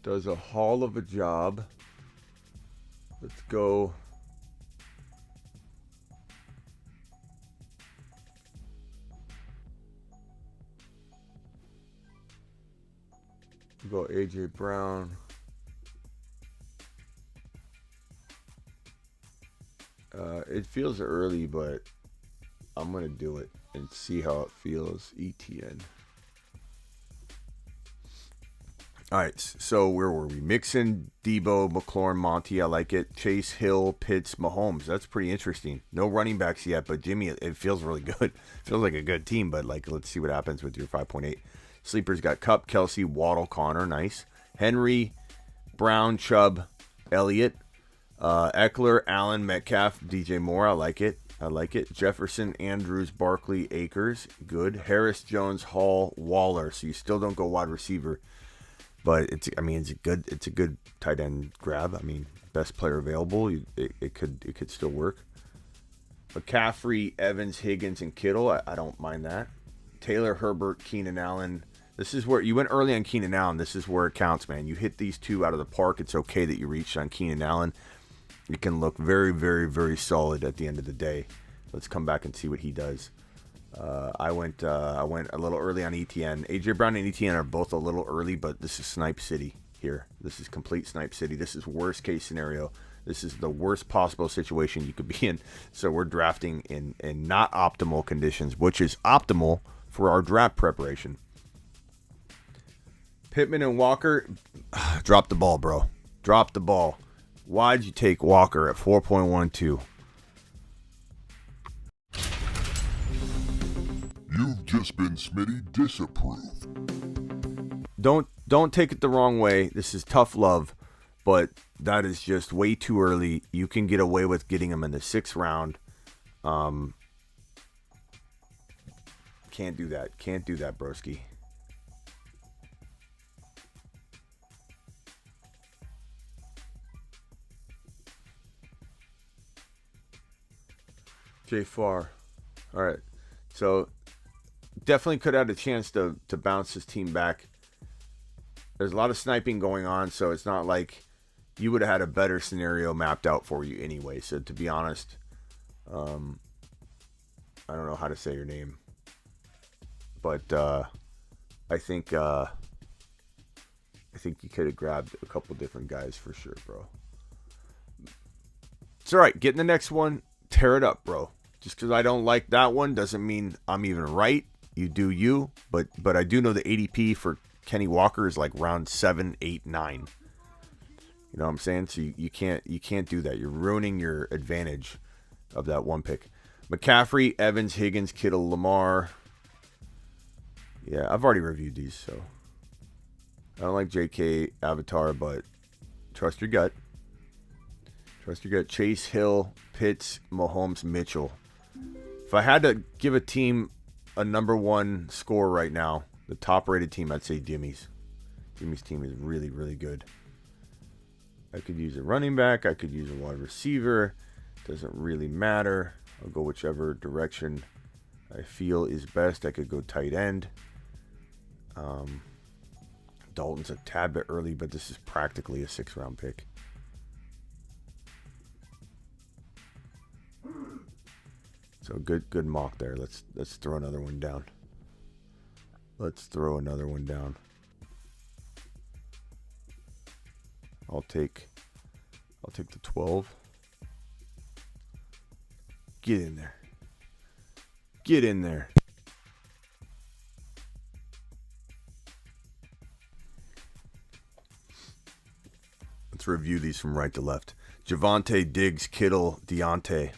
[SPEAKER 4] does a haul of a job. Let's go. We'll go AJ Brown. It feels early, but I'm going to do it and see how it feels. ETN. All right, so where were we? Mixon, Debo, McLaurin, Monty. I like it. Chase, Hill, Pitts, Mahomes. That's pretty interesting. No running backs yet, but Jimmy, it feels really good. Feels like a good team, but let's see what happens with your 5.8. Sleepers got Kupp, Kelsey, Waddle, Connor. Nice. Henry, Brown, Chubb, Elliott, Eckler, Allen, Metcalf, DJ Moore. I like it. Jefferson, Andrews, Barkley, Akers. Good. Harris, Jones, Hall, Waller. So you still don't go wide receiver. But it's a good tight end grab. Best player available. It could still work. McCaffrey, Evans, Higgins, and Kittle. I don't mind that. Taylor, Herbert, Keenan Allen. This is where you went early on Keenan Allen. This is where it counts, man. You hit these 2 out of the park. It's okay that you reached on Keenan Allen. It can look very, very, very solid at the end of the day. Let's come back and see what he does. I went a little early on ETN. AJ Brown and ETN are both a little early, but this is Snipe City here. This is complete Snipe City. This is worst case scenario. This is the worst possible situation you could be in. So we're drafting in not optimal conditions, which is optimal for our draft preparation. Pittman and Walker, drop the ball, bro. Drop the ball. Why'd you take Walker at 4.12?
[SPEAKER 3] You've just been Smitty disapproved.
[SPEAKER 4] Don't take it the wrong way. This is tough love, but that is just way too early. You can get away with getting him in the 6th round. Can't do that. Can't do that, broski. Jay Farr. All right. So definitely could have had a chance to bounce his team back. There's a lot of sniping going on, so it's not like you would have had a better scenario mapped out for you anyway. So to be honest, I don't know how to say your name, but I think you could have grabbed a couple different guys for sure, bro. It's all right. Get in the next one. Tear it up, bro. Just because I don't like that one doesn't mean I'm even right. You do you, but I do know the ADP for Kenny Walker is like round 7, 8, 9. You know what I'm saying? So you can't do that. You're ruining your advantage of that one pick. McCaffrey, Evans, Higgins, Kittle, Lamar. Yeah, I've already reviewed these, so I don't like JK Avatar, but trust your gut. Trust your gut. Chase, Hill, Pitts, Mahomes, Mitchell. If I had to give a team a number 1 score right now, the top-rated team, I'd say Jimmy's. Jimmy's team is really, really good. I could use a running back. I could use a wide receiver. Doesn't really matter. I'll go whichever direction I feel is best. I could go tight end. Dalton's a tad bit early, but this is practically a 6th-round pick. So good mock there. Let's throw another one down. Let's throw another one down. I'll take the 12. Get in there. Get in there. Let's review these from right to left. Javonte, Diggs, Kittle, Deontay.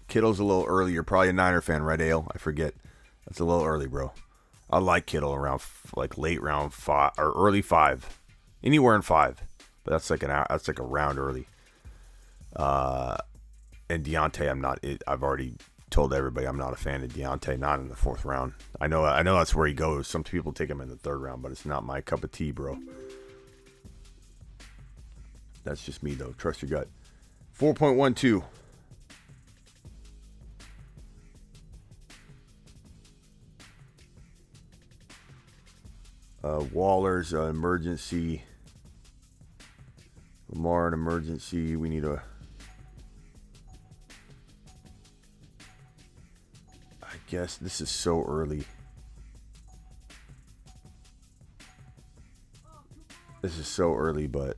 [SPEAKER 4] Kittle's a little early. You're probably a Niner fan, right, Ale? I forget. That's a little early, bro. I like Kittle around like late round 5 or early 5, anywhere in 5. But that's like a round early. And Deontay, I'm not. I've already told everybody I'm not a fan of Deontay. Not in the 4th round. I know that's where he goes. Some people take him in the 3rd round, but it's not my cup of tea, bro. That's just me, though. Trust your gut. 4.12. Waller's emergency. Lamar an emergency. We need a. I guess this is so early. This is so early, but.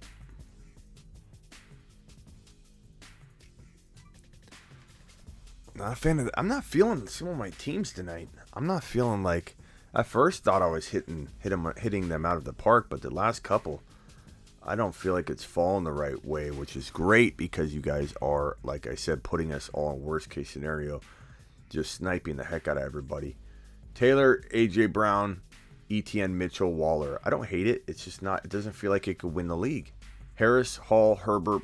[SPEAKER 4] Not a fan of. I'm not feeling some of my teams tonight. I'm not feeling like. At first, thought I was hitting them out of the park, but the last couple, I don't feel like it's fallen the right way, which is great because you guys are, like I said, putting us all in worst case scenario, just sniping the heck out of everybody. Taylor, AJ Brown, ETN, Mitchell, Waller. I don't hate it. It's just not. It doesn't feel like it could win the league. Harris, Hall, Herbert,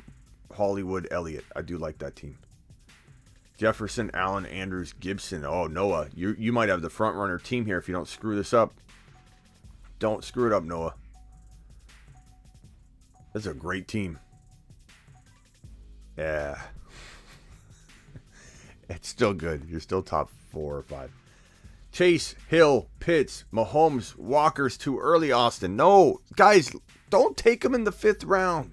[SPEAKER 4] Hollywood, Elliott. I do like that team. Jefferson, Allen, Andrews, Gibson. Oh, Noah, you might have the front runner team here if you don't screw this up. Don't screw it up, Noah. That's a great team. Yeah. It's still good. You're still top 4 or 5. Chase, Hill, Pitts, Mahomes, Walker's too early, Austin. No, guys, don't take him in the 5th round.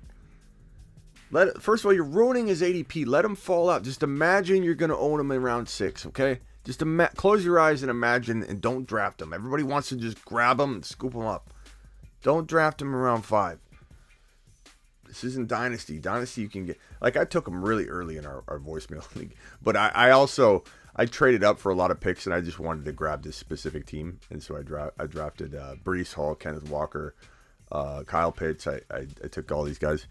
[SPEAKER 4] First of all, you're ruining his ADP. Let him fall out. Just imagine you're going to own him in round 6, okay? Just close your eyes and imagine and don't draft him. Everybody wants to just grab him and scoop him up. Don't draft him in round 5. This isn't Dynasty. Dynasty you can get... Like, I took him really early in our voicemail league. But I traded up for a lot of picks, and I just wanted to grab this specific team. And so I drafted Breece Hall, Kenneth Walker, Kyle Pitts. I took all these guys.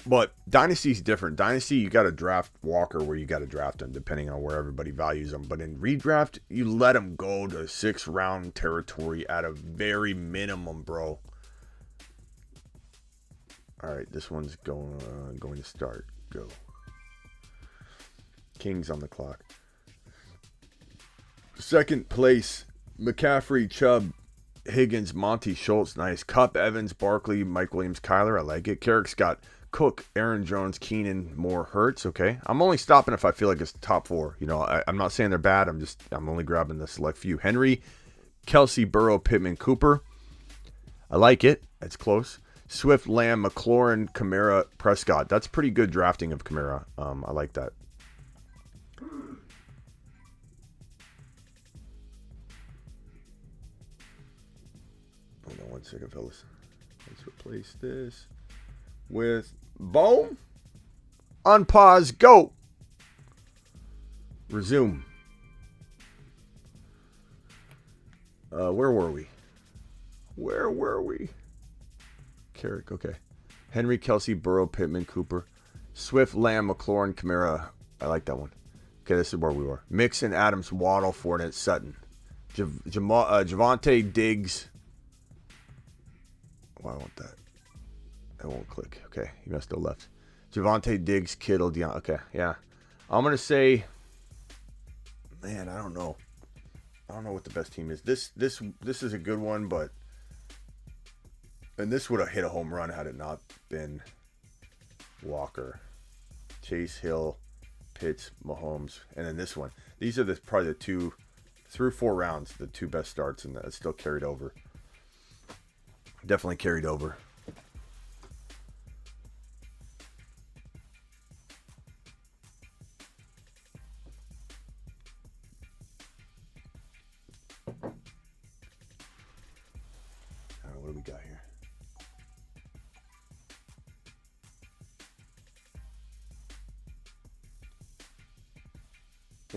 [SPEAKER 4] But Dynasty's different. Dynasty, you got to draft Walker where you got to draft him, depending on where everybody values him. But in redraft, you let him go to 6th round territory at a very minimum, bro. All right, this one's going to start. Go. Kings on the clock. 2nd place, McCaffrey, Chubb, Higgins, Monty, Schultz. Nice. Kupp, Evans, Barkley, Mike Williams, Kyler. I like it. Carrick's got Cook, Aaron Jones, Keenan, Moore, Hurts. Okay, I'm only stopping if I feel like it's top 4. You know, I'm not saying they're bad. I'm only grabbing the select few. Henry, Kelsey, Burrow, Pittman, Cooper. I like it. It's close. Swift, Lamb, McLaurin, Kamara, Prescott. That's pretty good drafting of Kamara. I like that. Hold on one second, fellas. Let's replace this with boom. Unpause. Go. Resume. Where were we? Carrick, okay. Henry, Kelsey, Burrow, Pittman, Cooper, Swift, Lamb, McLaurin, Kamara. I like that one. Okay, this is where we were. Mixon, Adams, Waddle, Fournette, Sutton. Javonte, Diggs. Oh, I want that. It won't click. Okay, you must have left. Javonte, Diggs, Kittle, Deion. Okay, yeah. I'm going to say, man, I don't know. I don't know what the best team is. This is a good one, but... And this would have hit a home run had it not been Walker, Chase, Hill, Pitts, Mahomes, and then this one. These are probably the 2 through 4 rounds, the 2 best starts, and that still carried over. Definitely carried over.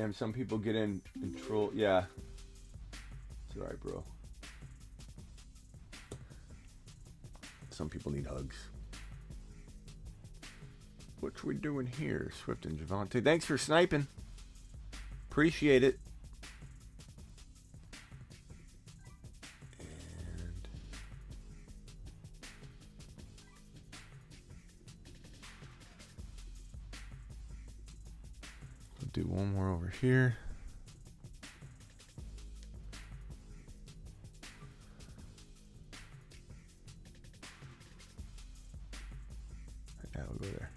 [SPEAKER 4] Damn, some people get in and troll. Yeah. It's alright, bro. Some people need hugs. What we doing here, Swift and Javante? Thanks for sniping. Appreciate it. And we'll do one more over here. Yeah, we'll go there.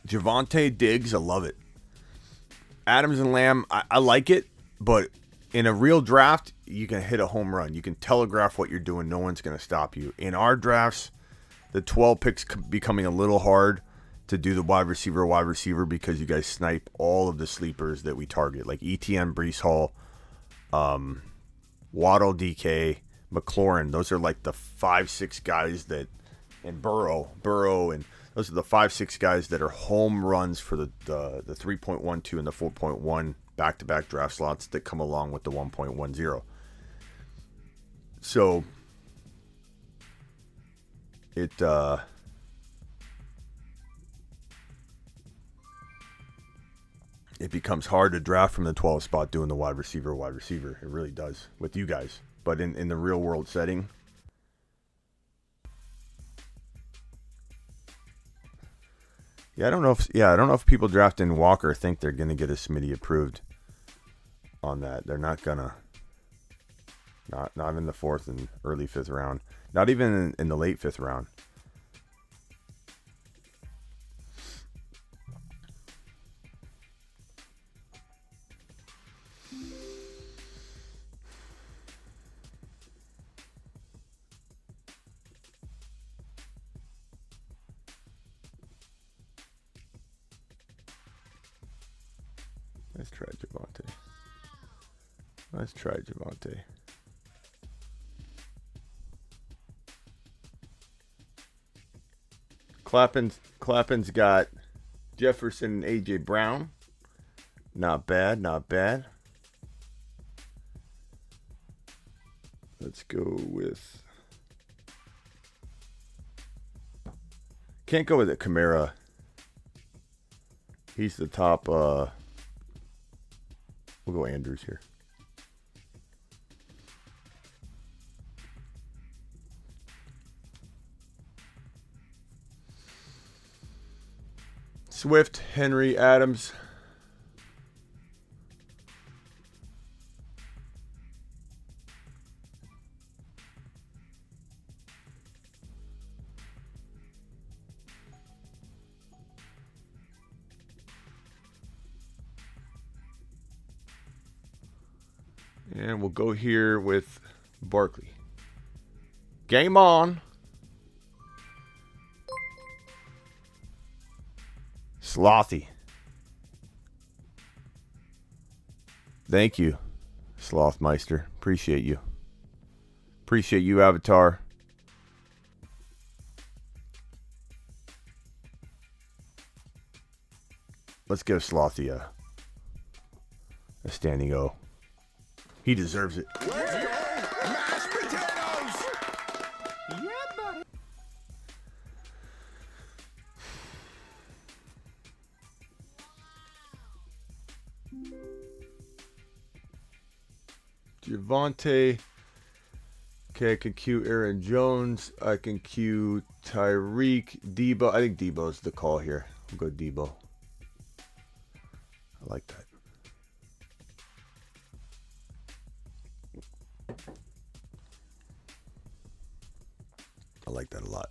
[SPEAKER 4] Javante Diggs, I love it. Adams and Lamb, I like it, but in a real draft, you can hit a home run. You can telegraph what you're doing. No one's going to stop you. In our drafts, the 12 picks becoming a little hard to do the wide receiver because you guys snipe all of the sleepers that we target, like ETN, Brees Hall, Waddle, DK, McLaurin. Those are like the 5-6 guys that, and Burrow, and those are the 5-6 guys that are home runs for the 3.12 and the 4.1 back-to-back draft slots that come along with the 1.10. So it becomes hard to draft from the 12 spot doing the wide receiver. It really does with you guys. But in the real world setting, I don't know if people drafting Walker think they're gonna get a Smitty approved on that. They're not gonna. Not in the 4th and early 5th round. Not even in the late 5th round. Let's try Javante. Clappin's got Jefferson and A.J. Brown. Not bad. Let's go with... Can't go with it, Kamara. He's the top... We'll go Andrews here. Swift, Henry, Adams. And we'll go here with Barkley. Game on. Slothy. Thank you, Slothmeister. Appreciate you. Appreciate you, Avatar. Let's give Slothy a standing O. He deserves it.
[SPEAKER 3] Let's go! Mashed potatoes! Yeah, buddy.
[SPEAKER 4] Javante. Okay, I can cue Aaron Jones. I can cue Tyreek. Debo. I think Debo's the call here. I'll go Debo. I like that. I like that a lot.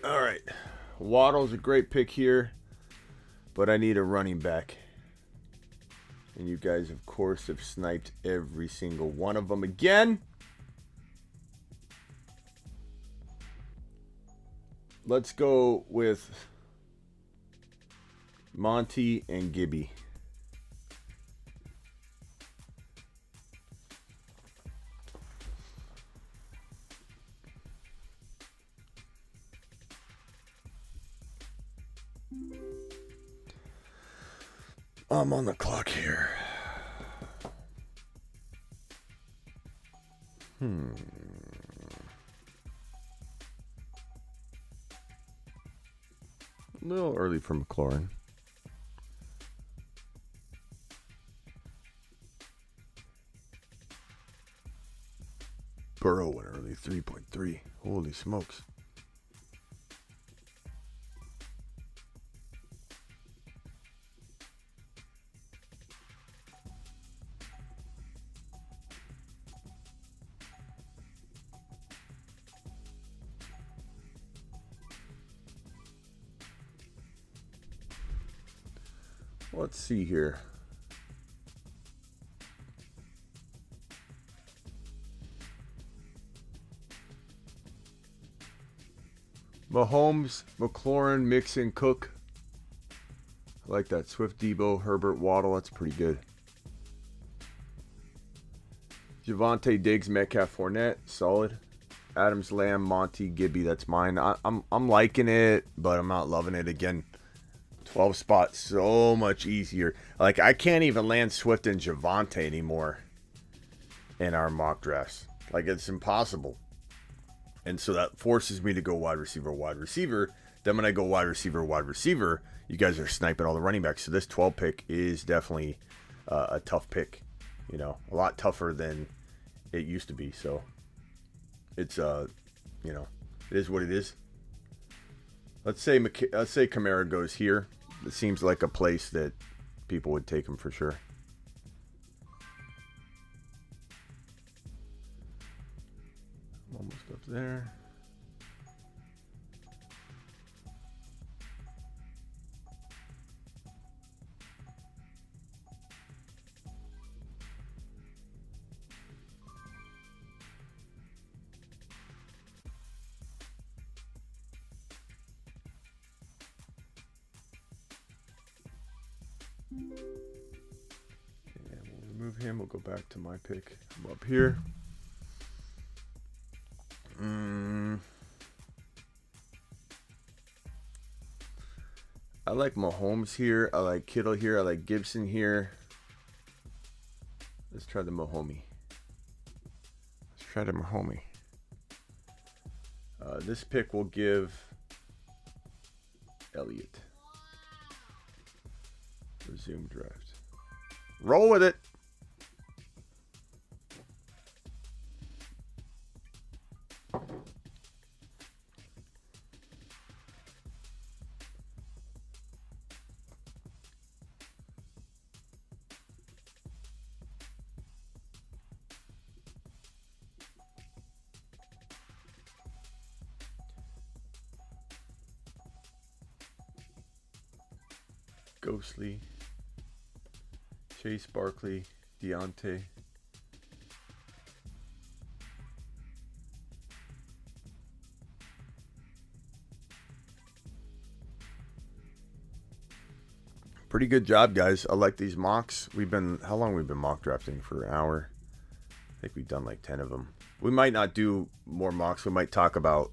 [SPEAKER 4] All right. Waddle's a great pick here, but I need a running back. And you guys, of course, have sniped every single one of them again. Let's go with Monty and Gibby. I'm on the clock here. A little early for McLaurin. Burrow went early, 3.3. Holy smokes. Let's see here. Mahomes, McLaurin, Mixon, Cook. I like that. Swift, Debo, Herbert, Waddle. That's pretty good. Javonte, Diggs, Metcalf, Fournette. Solid. Adams, Lamb, Monty, Gibby. That's mine. I'm liking it, but I'm not loving it. Again, 12 spots, so much easier. Like, I can't even land Swift and Javonte anymore in our mock drafts. Like, it's impossible. And so that forces me to go wide receiver, wide receiver. Then when I go wide receiver, you guys are sniping all the running backs. So this 12 pick is definitely a tough pick. You know, a lot tougher than it used to be. So it's, you know, it is what it is. Let's say Kamara goes here. It seems like a place that people would take him for sure. I'm almost up there. And we'll remove him. We'll go back to my pick. I'm up here. I like Mahomes here. I like Kittle here. I like Gibson here. Let's try the Mahomie. This pick will give Elliott. Resume draft. Roll with it. Ghostly, Chase, Barkley, Deontay. Pretty good job, guys. I like these mocks. How long we've been mock drafting? For an hour. I think we've done like 10 of them. We might not do more mocks. We might talk about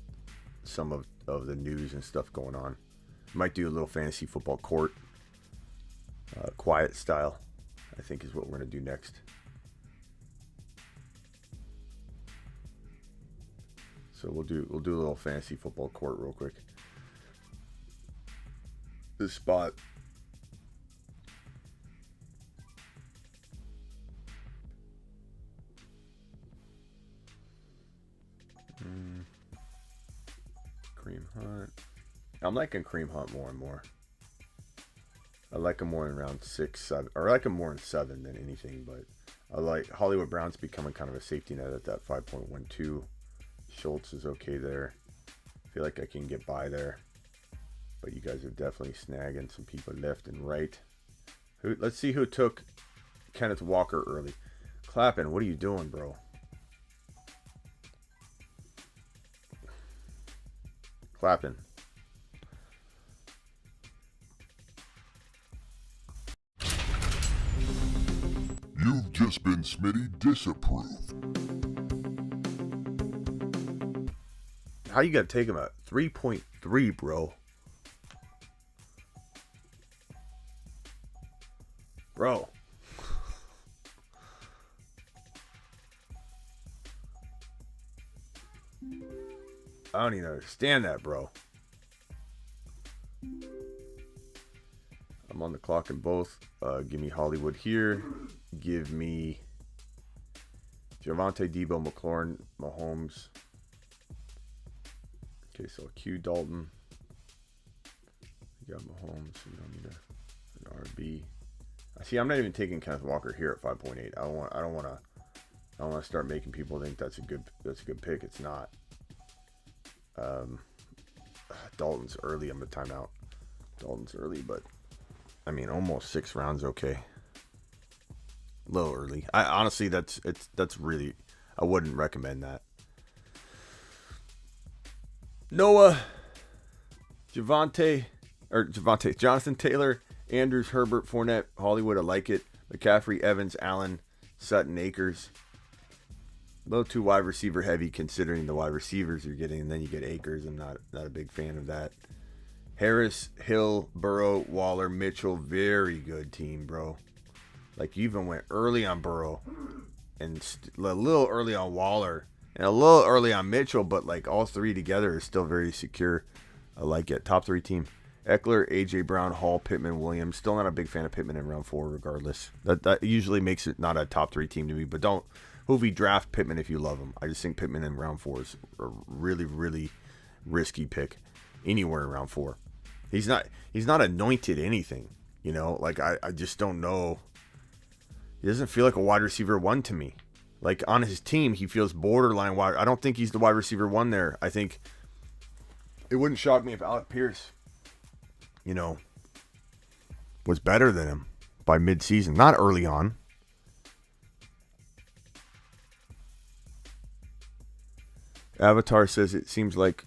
[SPEAKER 4] some of the news and stuff going on. Might do a little fantasy football court. Quiet style, I think, is what we're going to do next. So we'll do a little fantasy football court real quick. This spot. Kareem Hunt. I'm liking Kareem Hunt more and more. I like him more in round 6, 7, or I like him more in 7 than anything. But I like Hollywood Brown's becoming kind of a safety net at that 5.12. Schultz is okay there. I feel like I can get by there. But you guys are definitely snagging some people left and right. Let's see who took Kenneth Walker early. Clapping, what are you doing, bro? Clapping.
[SPEAKER 3] You've just been Smitty disapproved.
[SPEAKER 4] How you gotta take him at 3.3, bro? Bro. I don't even understand that, bro. I'm on the clock in both. Give me Hollywood here. Give me Javonte, Debo, McLaurin, Mahomes. Okay, so Q Dalton. You got Mahomes. So you don't need an RB. See, I'm not even taking Kenneth Walker here at 5.8. I don't want to start making people think that's a good pick. It's not. Dalton's early. I'm a timeout. Dalton's early, but I mean, almost 6 rounds. Okay. A little early. I honestly, that's really. I wouldn't recommend that. Noah, Jonathan Taylor, Andrews, Herbert, Fournette, Hollywood. I like it. McCaffrey, Evans, Allen, Sutton, Akers. A little too wide receiver heavy considering the wide receivers you're getting, and then you get Akers. I'm not a big fan of that. Harris, Hill, Burrow, Waller, Mitchell. Very good team, bro. Like, you even went early on Burrow and a little early on Waller and a little early on Mitchell, but like all three together is still very secure. I like it. Top 3 team. Eckler, A.J. Brown, Hall, Pittman, Williams. Still not a big fan of Pittman in round 4 regardless. That usually makes it not a top 3 team to me, but don't Hoovy draft Pittman if you love him. I just think Pittman in round 4 is a really, really risky pick anywhere in round 4. He's not anointed anything, you know? Like, I just don't know. He doesn't feel like a wide receiver 1 to me. Like, on his team, he feels borderline wide. I don't think he's the wide receiver 1 there. I think it wouldn't shock me if Alec Pierce, you know, was better than him by midseason. Not early on. Avatar says it seems like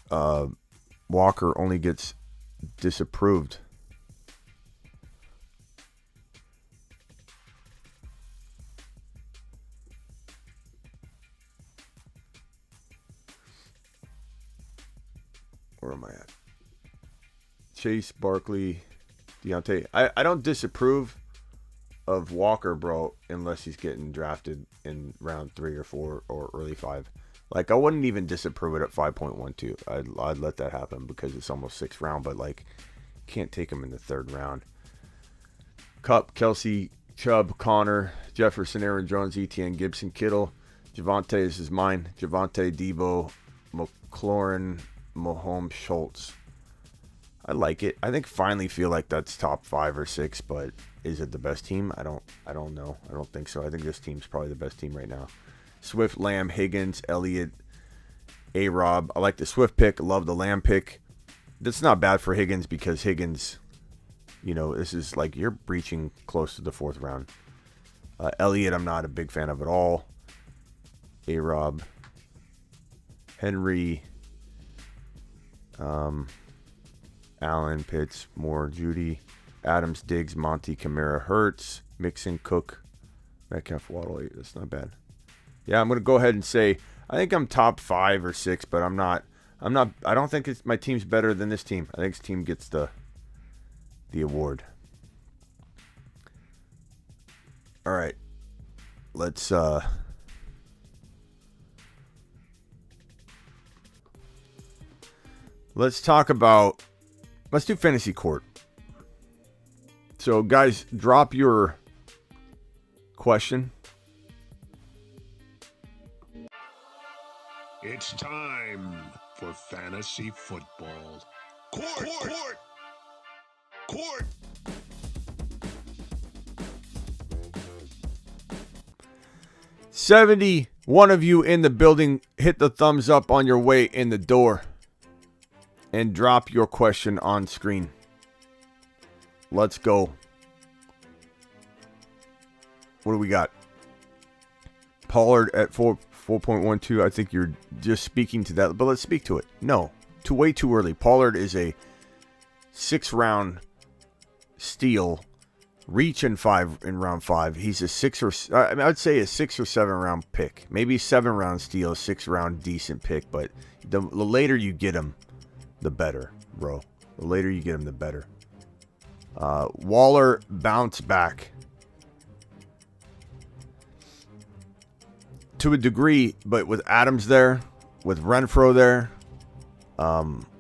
[SPEAKER 4] Walker only gets disapproved. Where am I at? Chase, Barkley, Deontay. I don't disapprove of Walker, bro, unless he's getting drafted in round 3 or 4 or early 5. Like, I wouldn't even disapprove it at 5.12. I'd let that happen because it's almost 6th round, but like, can't take him in the 3rd round. Cup, Kelsey, Chubb, Connor, Jefferson, Aaron Jones, ETN, Gibson, Kittle. Javonte, this is mine. Javonte, Debo, McLaurin, Mahomes, Schultz. I like it. I think finally feel like that's top 5 or 6, but is it the best team? I don't know. I don't think so. I think this team's probably the best team right now. Swift, Lamb, Higgins, Elliott, A-Rob. I like the Swift pick. Love the Lamb pick. That's not bad for Higgins because Higgins, you know, this is like you're breaching close to the 4th round. Elliott, I'm not a big fan of at all. A-Rob, Henry, Allen, Pitts, Moore, Judy, Adams, Diggs, Monty, Kamara, Hurts, Mixon, Cook, Metcalf, Waddle. That's not bad. Yeah, I'm going to go ahead and say I think I'm top 5 or 6, but I'm not. I don't think my team's better than this team. I think this team gets the award. All right. Let's talk about, let's do fantasy court. So guys, drop your question.
[SPEAKER 3] It's time for fantasy football. Court.
[SPEAKER 4] 71 of you in the building, hit the thumbs up on your way in the door. and drop your question on screen. Let's go. What do we got? Pollard at 4.12. I think you're just speaking to that, but let's speak to it. No, way too early. Pollard is a 6-round steal, reach in round 5. He's I'd say a 6 or 7 round pick, maybe 7-round steal, 6-round decent pick. But the later you get him, the better, bro. The later you get him, the better. Waller bounce back to a degree, but with Adams there, with Renfro there,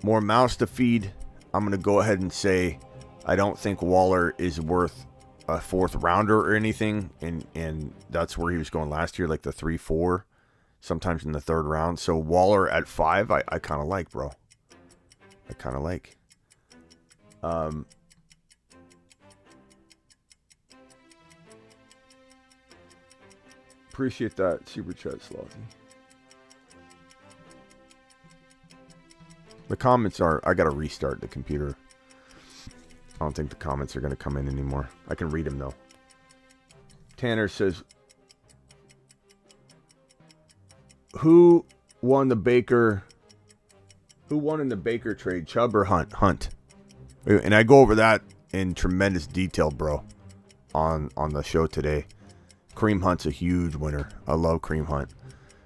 [SPEAKER 4] more mouths to feed, I'm going to go ahead and say I don't think Waller is worth a 4th rounder or anything, and that's where he was going last year, like the 3-4, sometimes in the 3rd round. So Waller at 5, I kind of like, bro. I kind of like. Appreciate that super chat, Slothy. The comments are, I gotta restart the computer. I don't think the comments are gonna come in anymore. I can read them though. Tanner says, who won in the Baker trade, Chubb or Hunt? And I go over that in tremendous detail, bro, on the show today. Kareem Hunt's a huge winner. I love Kareem Hunt.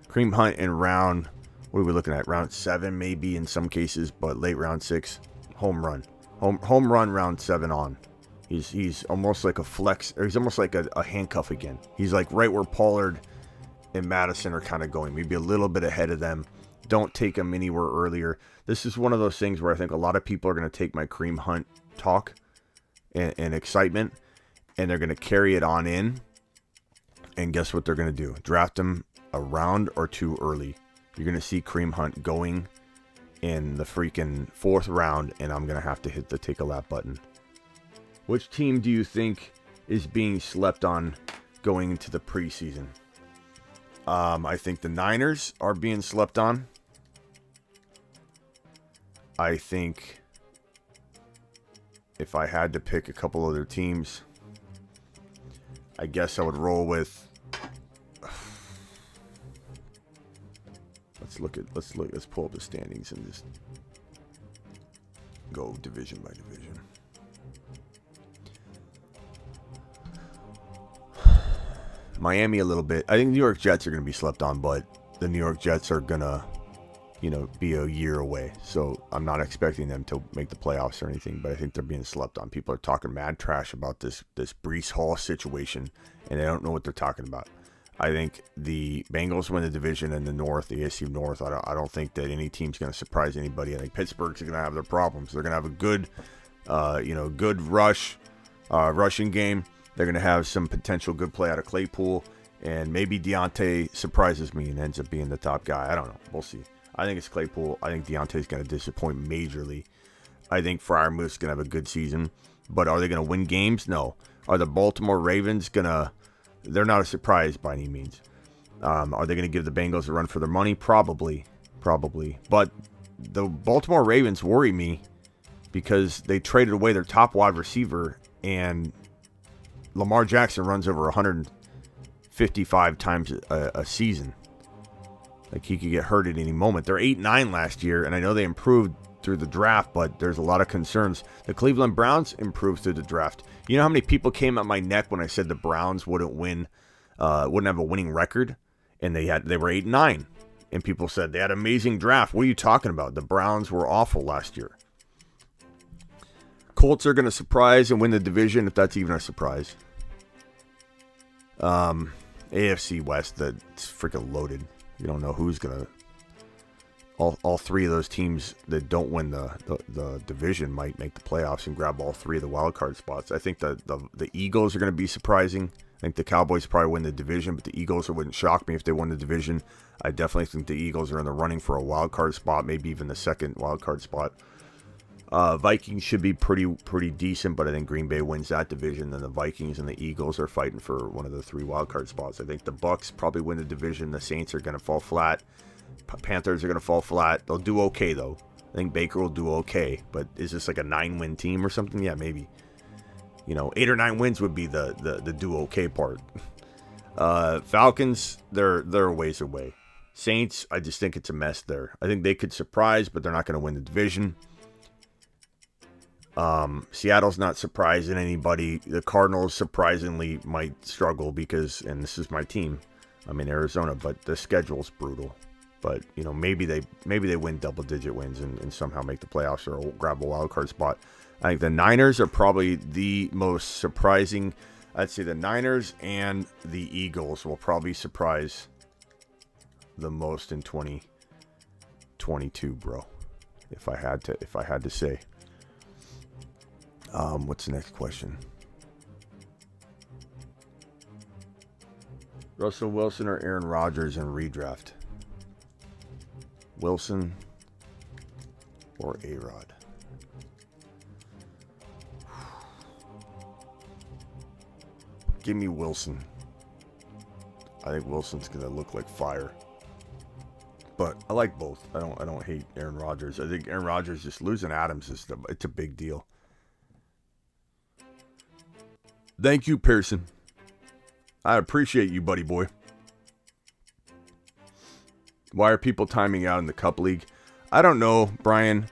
[SPEAKER 4] Kareem Hunt in round, what are we looking at? Round 7 maybe in some cases, but late round 6, home run. Home run round 7 on. He's almost like a flex, or he's almost like a handcuff again. He's like right where Pollard and Madison are kind of going, maybe a little bit ahead of them. Don't take him anywhere earlier. This is one of those things where I think a lot of people are going to take my Kareem Hunt talk and excitement, and they're going to carry it on in. And guess what they're going to do? Draft him a round or 2 early. You're going to see Kareem Hunt going in the freaking 4th round, and I'm going to have to hit the take a lap button. Which team do you think is being slept on going into the preseason? I think the Niners are being slept on. I think if I had to pick a couple other teams, I guess I would roll with. Let's pull up the standings and just go division by division. Miami a little bit. I think New York Jets are going to be slept on, but the New York Jets are going to, be a year away. So I'm not expecting them to make the playoffs or anything, but I think they're being slept on. People are talking mad trash about this Breece Hall situation, and they don't know what they're talking about. I think the Bengals win the division in the North, the AFC North. I don't think that any team's going to surprise anybody. I think Pittsburgh's going to have their problems. They're going to have a good, good rushing game. They're going to have some potential good play out of Claypool, and maybe Deontay surprises me and ends up being the top guy. I don't know. We'll see. I think it's Claypool. I think Deontay's going to disappoint majorly. I think Freiermuth's going to have a good season, but are they going to win games? No. Are the Baltimore Ravens going to... They're not a surprise by any means. Are they going to give the Bengals a run for their money? Probably. But the Baltimore Ravens worry me because they traded away their top wide receiver, and Lamar Jackson runs over 155 times a season. Like, he could get hurt at any moment. They're 8-9 last year, and I know they improved through the draft, but there's a lot of concerns. The Cleveland Browns improved through the draft. You know how many people came at my neck when I said the Browns wouldn't have a winning record, and they were 8-9, and people said they had an amazing draft. What are you talking about? The Browns were awful last year. Colts are going to surprise and win the division, if that's even a surprise. AFC West, that's freaking loaded. You don't know who's gonna. All 3 of those teams that don't win the division might make the playoffs and grab all 3 of the wild card spots. I think the Eagles are going to be surprising. I think the Cowboys probably win the division, but the Eagles wouldn't shock me if they won the division. I definitely think the Eagles are in the running for a wild card spot, maybe even the second wild card spot. Vikings should be pretty decent, but I think Green Bay wins that division. Then the Vikings and the Eagles are fighting for one of the 3 wild card spots. I think the Bucks probably win the division. The Saints are going to fall flat. Panthers are going to fall flat. They'll do okay, though. I think Baker will do okay, but is this like a 9-win team or something? Yeah, maybe. 8 or 9 wins would be the do okay part. Falcons, they're a ways away. Saints, I just think it's a mess there. I think they could surprise, but they're not going to win the division. Seattle's not surprising anybody. The Cardinals surprisingly might struggle because, and this is my team, I'm in Arizona, but the schedule's brutal. But maybe they win double-digit wins and somehow make the playoffs or grab a wild card spot. I think the Niners are probably the most surprising. I'd say the Niners and the Eagles will probably surprise the most in 2022, bro. If I had to say. What's the next question? Russell Wilson or Aaron Rodgers in redraft? Wilson or A-Rod? Give me Wilson. I think Wilson's gonna look like fire. But I like both. I don't hate Aaron Rodgers. I think Aaron Rodgers just losing Adams it's a big deal. Thank you, Pearson. I appreciate you, buddy boy. Why are people timing out in the Cup League? I don't know, Brian.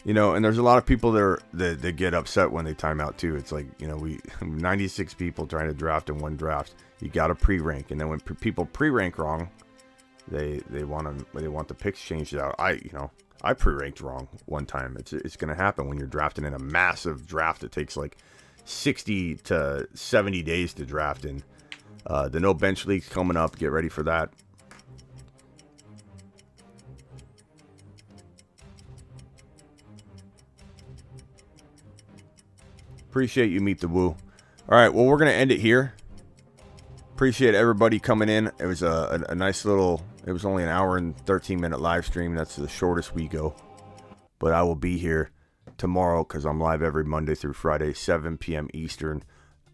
[SPEAKER 4] And there's a lot of people that get upset when they time out too. It's like, we 96 people trying to draft in one draft. You got to pre-rank, and then when people pre-rank wrong, they want the picks changed out. I pre-ranked wrong one time. It's going to happen when you're drafting in a massive draft. It takes like 60 to 70 days to draft in. The no bench league's coming up. Get ready for that. Appreciate you, Meet the Woo. All right, well, we're going to end it here. Appreciate everybody coming in. It was a nice little, it was only an hour and 13-minute live stream. That's the shortest we go. But I will be here tomorrow because I'm live every Monday through Friday, 7 p.m. Eastern.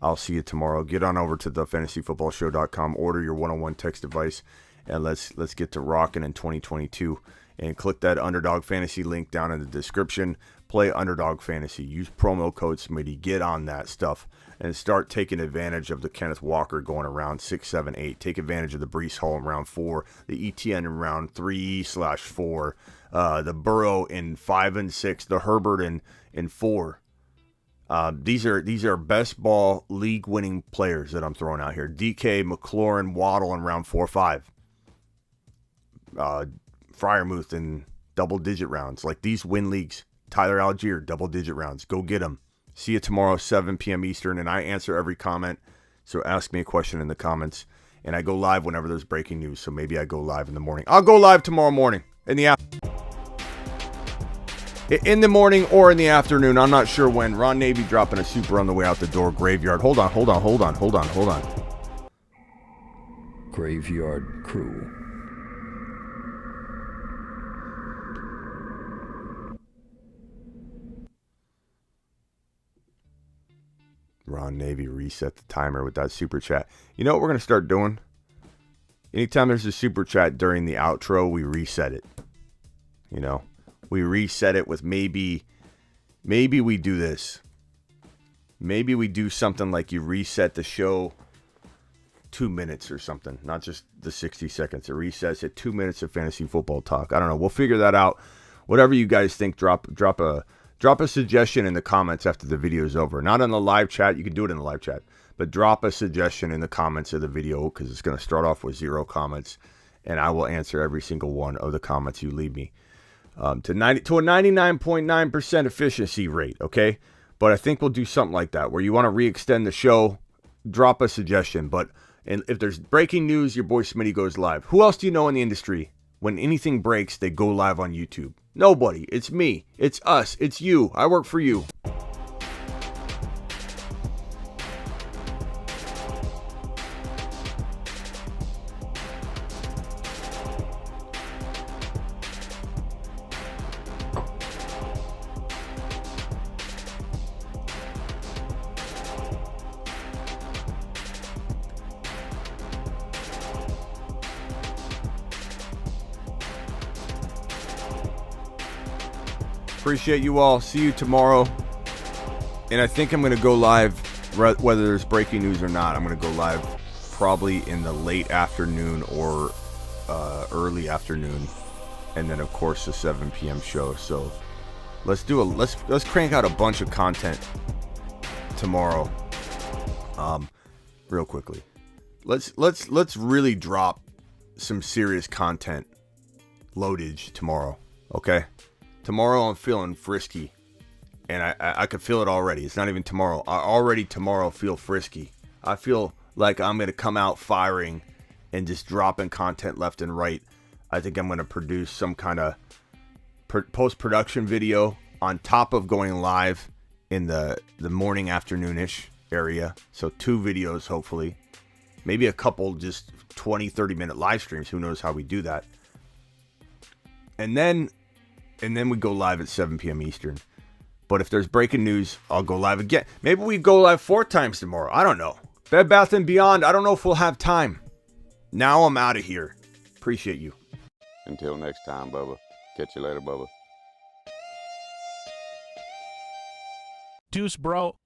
[SPEAKER 4] I'll see you tomorrow. Get on over to thefantasyfootballshow.com. Order your one-on-one text device, and let's get to rocking in 2022. And click that Underdog Fantasy link down in the description. Play Underdog Fantasy. Use promo code Smitty. Get on that stuff and start taking advantage of the Kenneth Walker going around 6, 7, 8. Take advantage of the Breece Hall in round 4, the ETN in round 3/4, the Burrow in 5 and 6, the Herbert in 4. These are best ball league winning players that I'm throwing out here. DK, McLaurin, Waddle in round 4, 5. Freiermuth in double-digit rounds. Like these win leagues. Tyler Algier, double-digit rounds. Go get them. See you tomorrow, 7 p.m. Eastern, and I answer every comment. So ask me a question in the comments. And I go live whenever there's breaking news. So maybe I go live in the morning. I'll go live tomorrow morning in the morning or in the afternoon. I'm not sure when. Ron Navy dropping a super on the way out the door. Graveyard. Hold on.
[SPEAKER 1] Graveyard Crew.
[SPEAKER 4] Ron Navy reset the timer with that super chat. You know what we're going to start doing? Anytime there's a super chat during the outro, we reset it. We reset it with maybe we do this. Maybe we do something like you reset the show 2 minutes or something, not just the 60 seconds. It resets at 2 minutes of fantasy football talk. I don't know. We'll figure that out. Whatever you guys think, drop a suggestion in the comments after the video is over. Not in the live chat. You can do it in the live chat. But drop a suggestion in the comments of the video because it's going to start off with 0 comments. And I will answer every single one of the comments you leave me. To a 99.9% efficiency rate, okay? But I think we'll do something like that where you want to re-extend the show, drop a suggestion. But if there's breaking news, your boy Smitty goes live. Who else do you know in the industry? When anything breaks, they go live on YouTube. Nobody. It's me. It's us. It's you. I work for you. Appreciate you all. See you tomorrow. And I think I'm going to go live, whether there's breaking news or not. I'm going to go live probably in the late afternoon or early afternoon. And then, of course, the 7 p.m. show. So let's crank out a bunch of content tomorrow. Real quickly. Let's really drop some serious content loadage tomorrow. Okay? Tomorrow I'm feeling frisky, and I can feel it already. It's not even tomorrow. I already tomorrow feel frisky. I feel like I'm going to come out firing and just dropping content left and right. I think I'm going to produce some kind of post-production video on top of going live in the morning, afternoon-ish area. So 2 videos, hopefully. Maybe a couple just 20, 30-minute live streams. Who knows how we do that. And then we go live at 7 p.m. Eastern. But if there's breaking news, I'll go live again. Maybe we go live 4 times tomorrow. I don't know. Bed Bath & Beyond, I don't know if we'll have time. Now I'm out of here. Appreciate you.
[SPEAKER 7] Until next time, Bubba. Catch you later, Bubba.
[SPEAKER 8] Deuce, bro.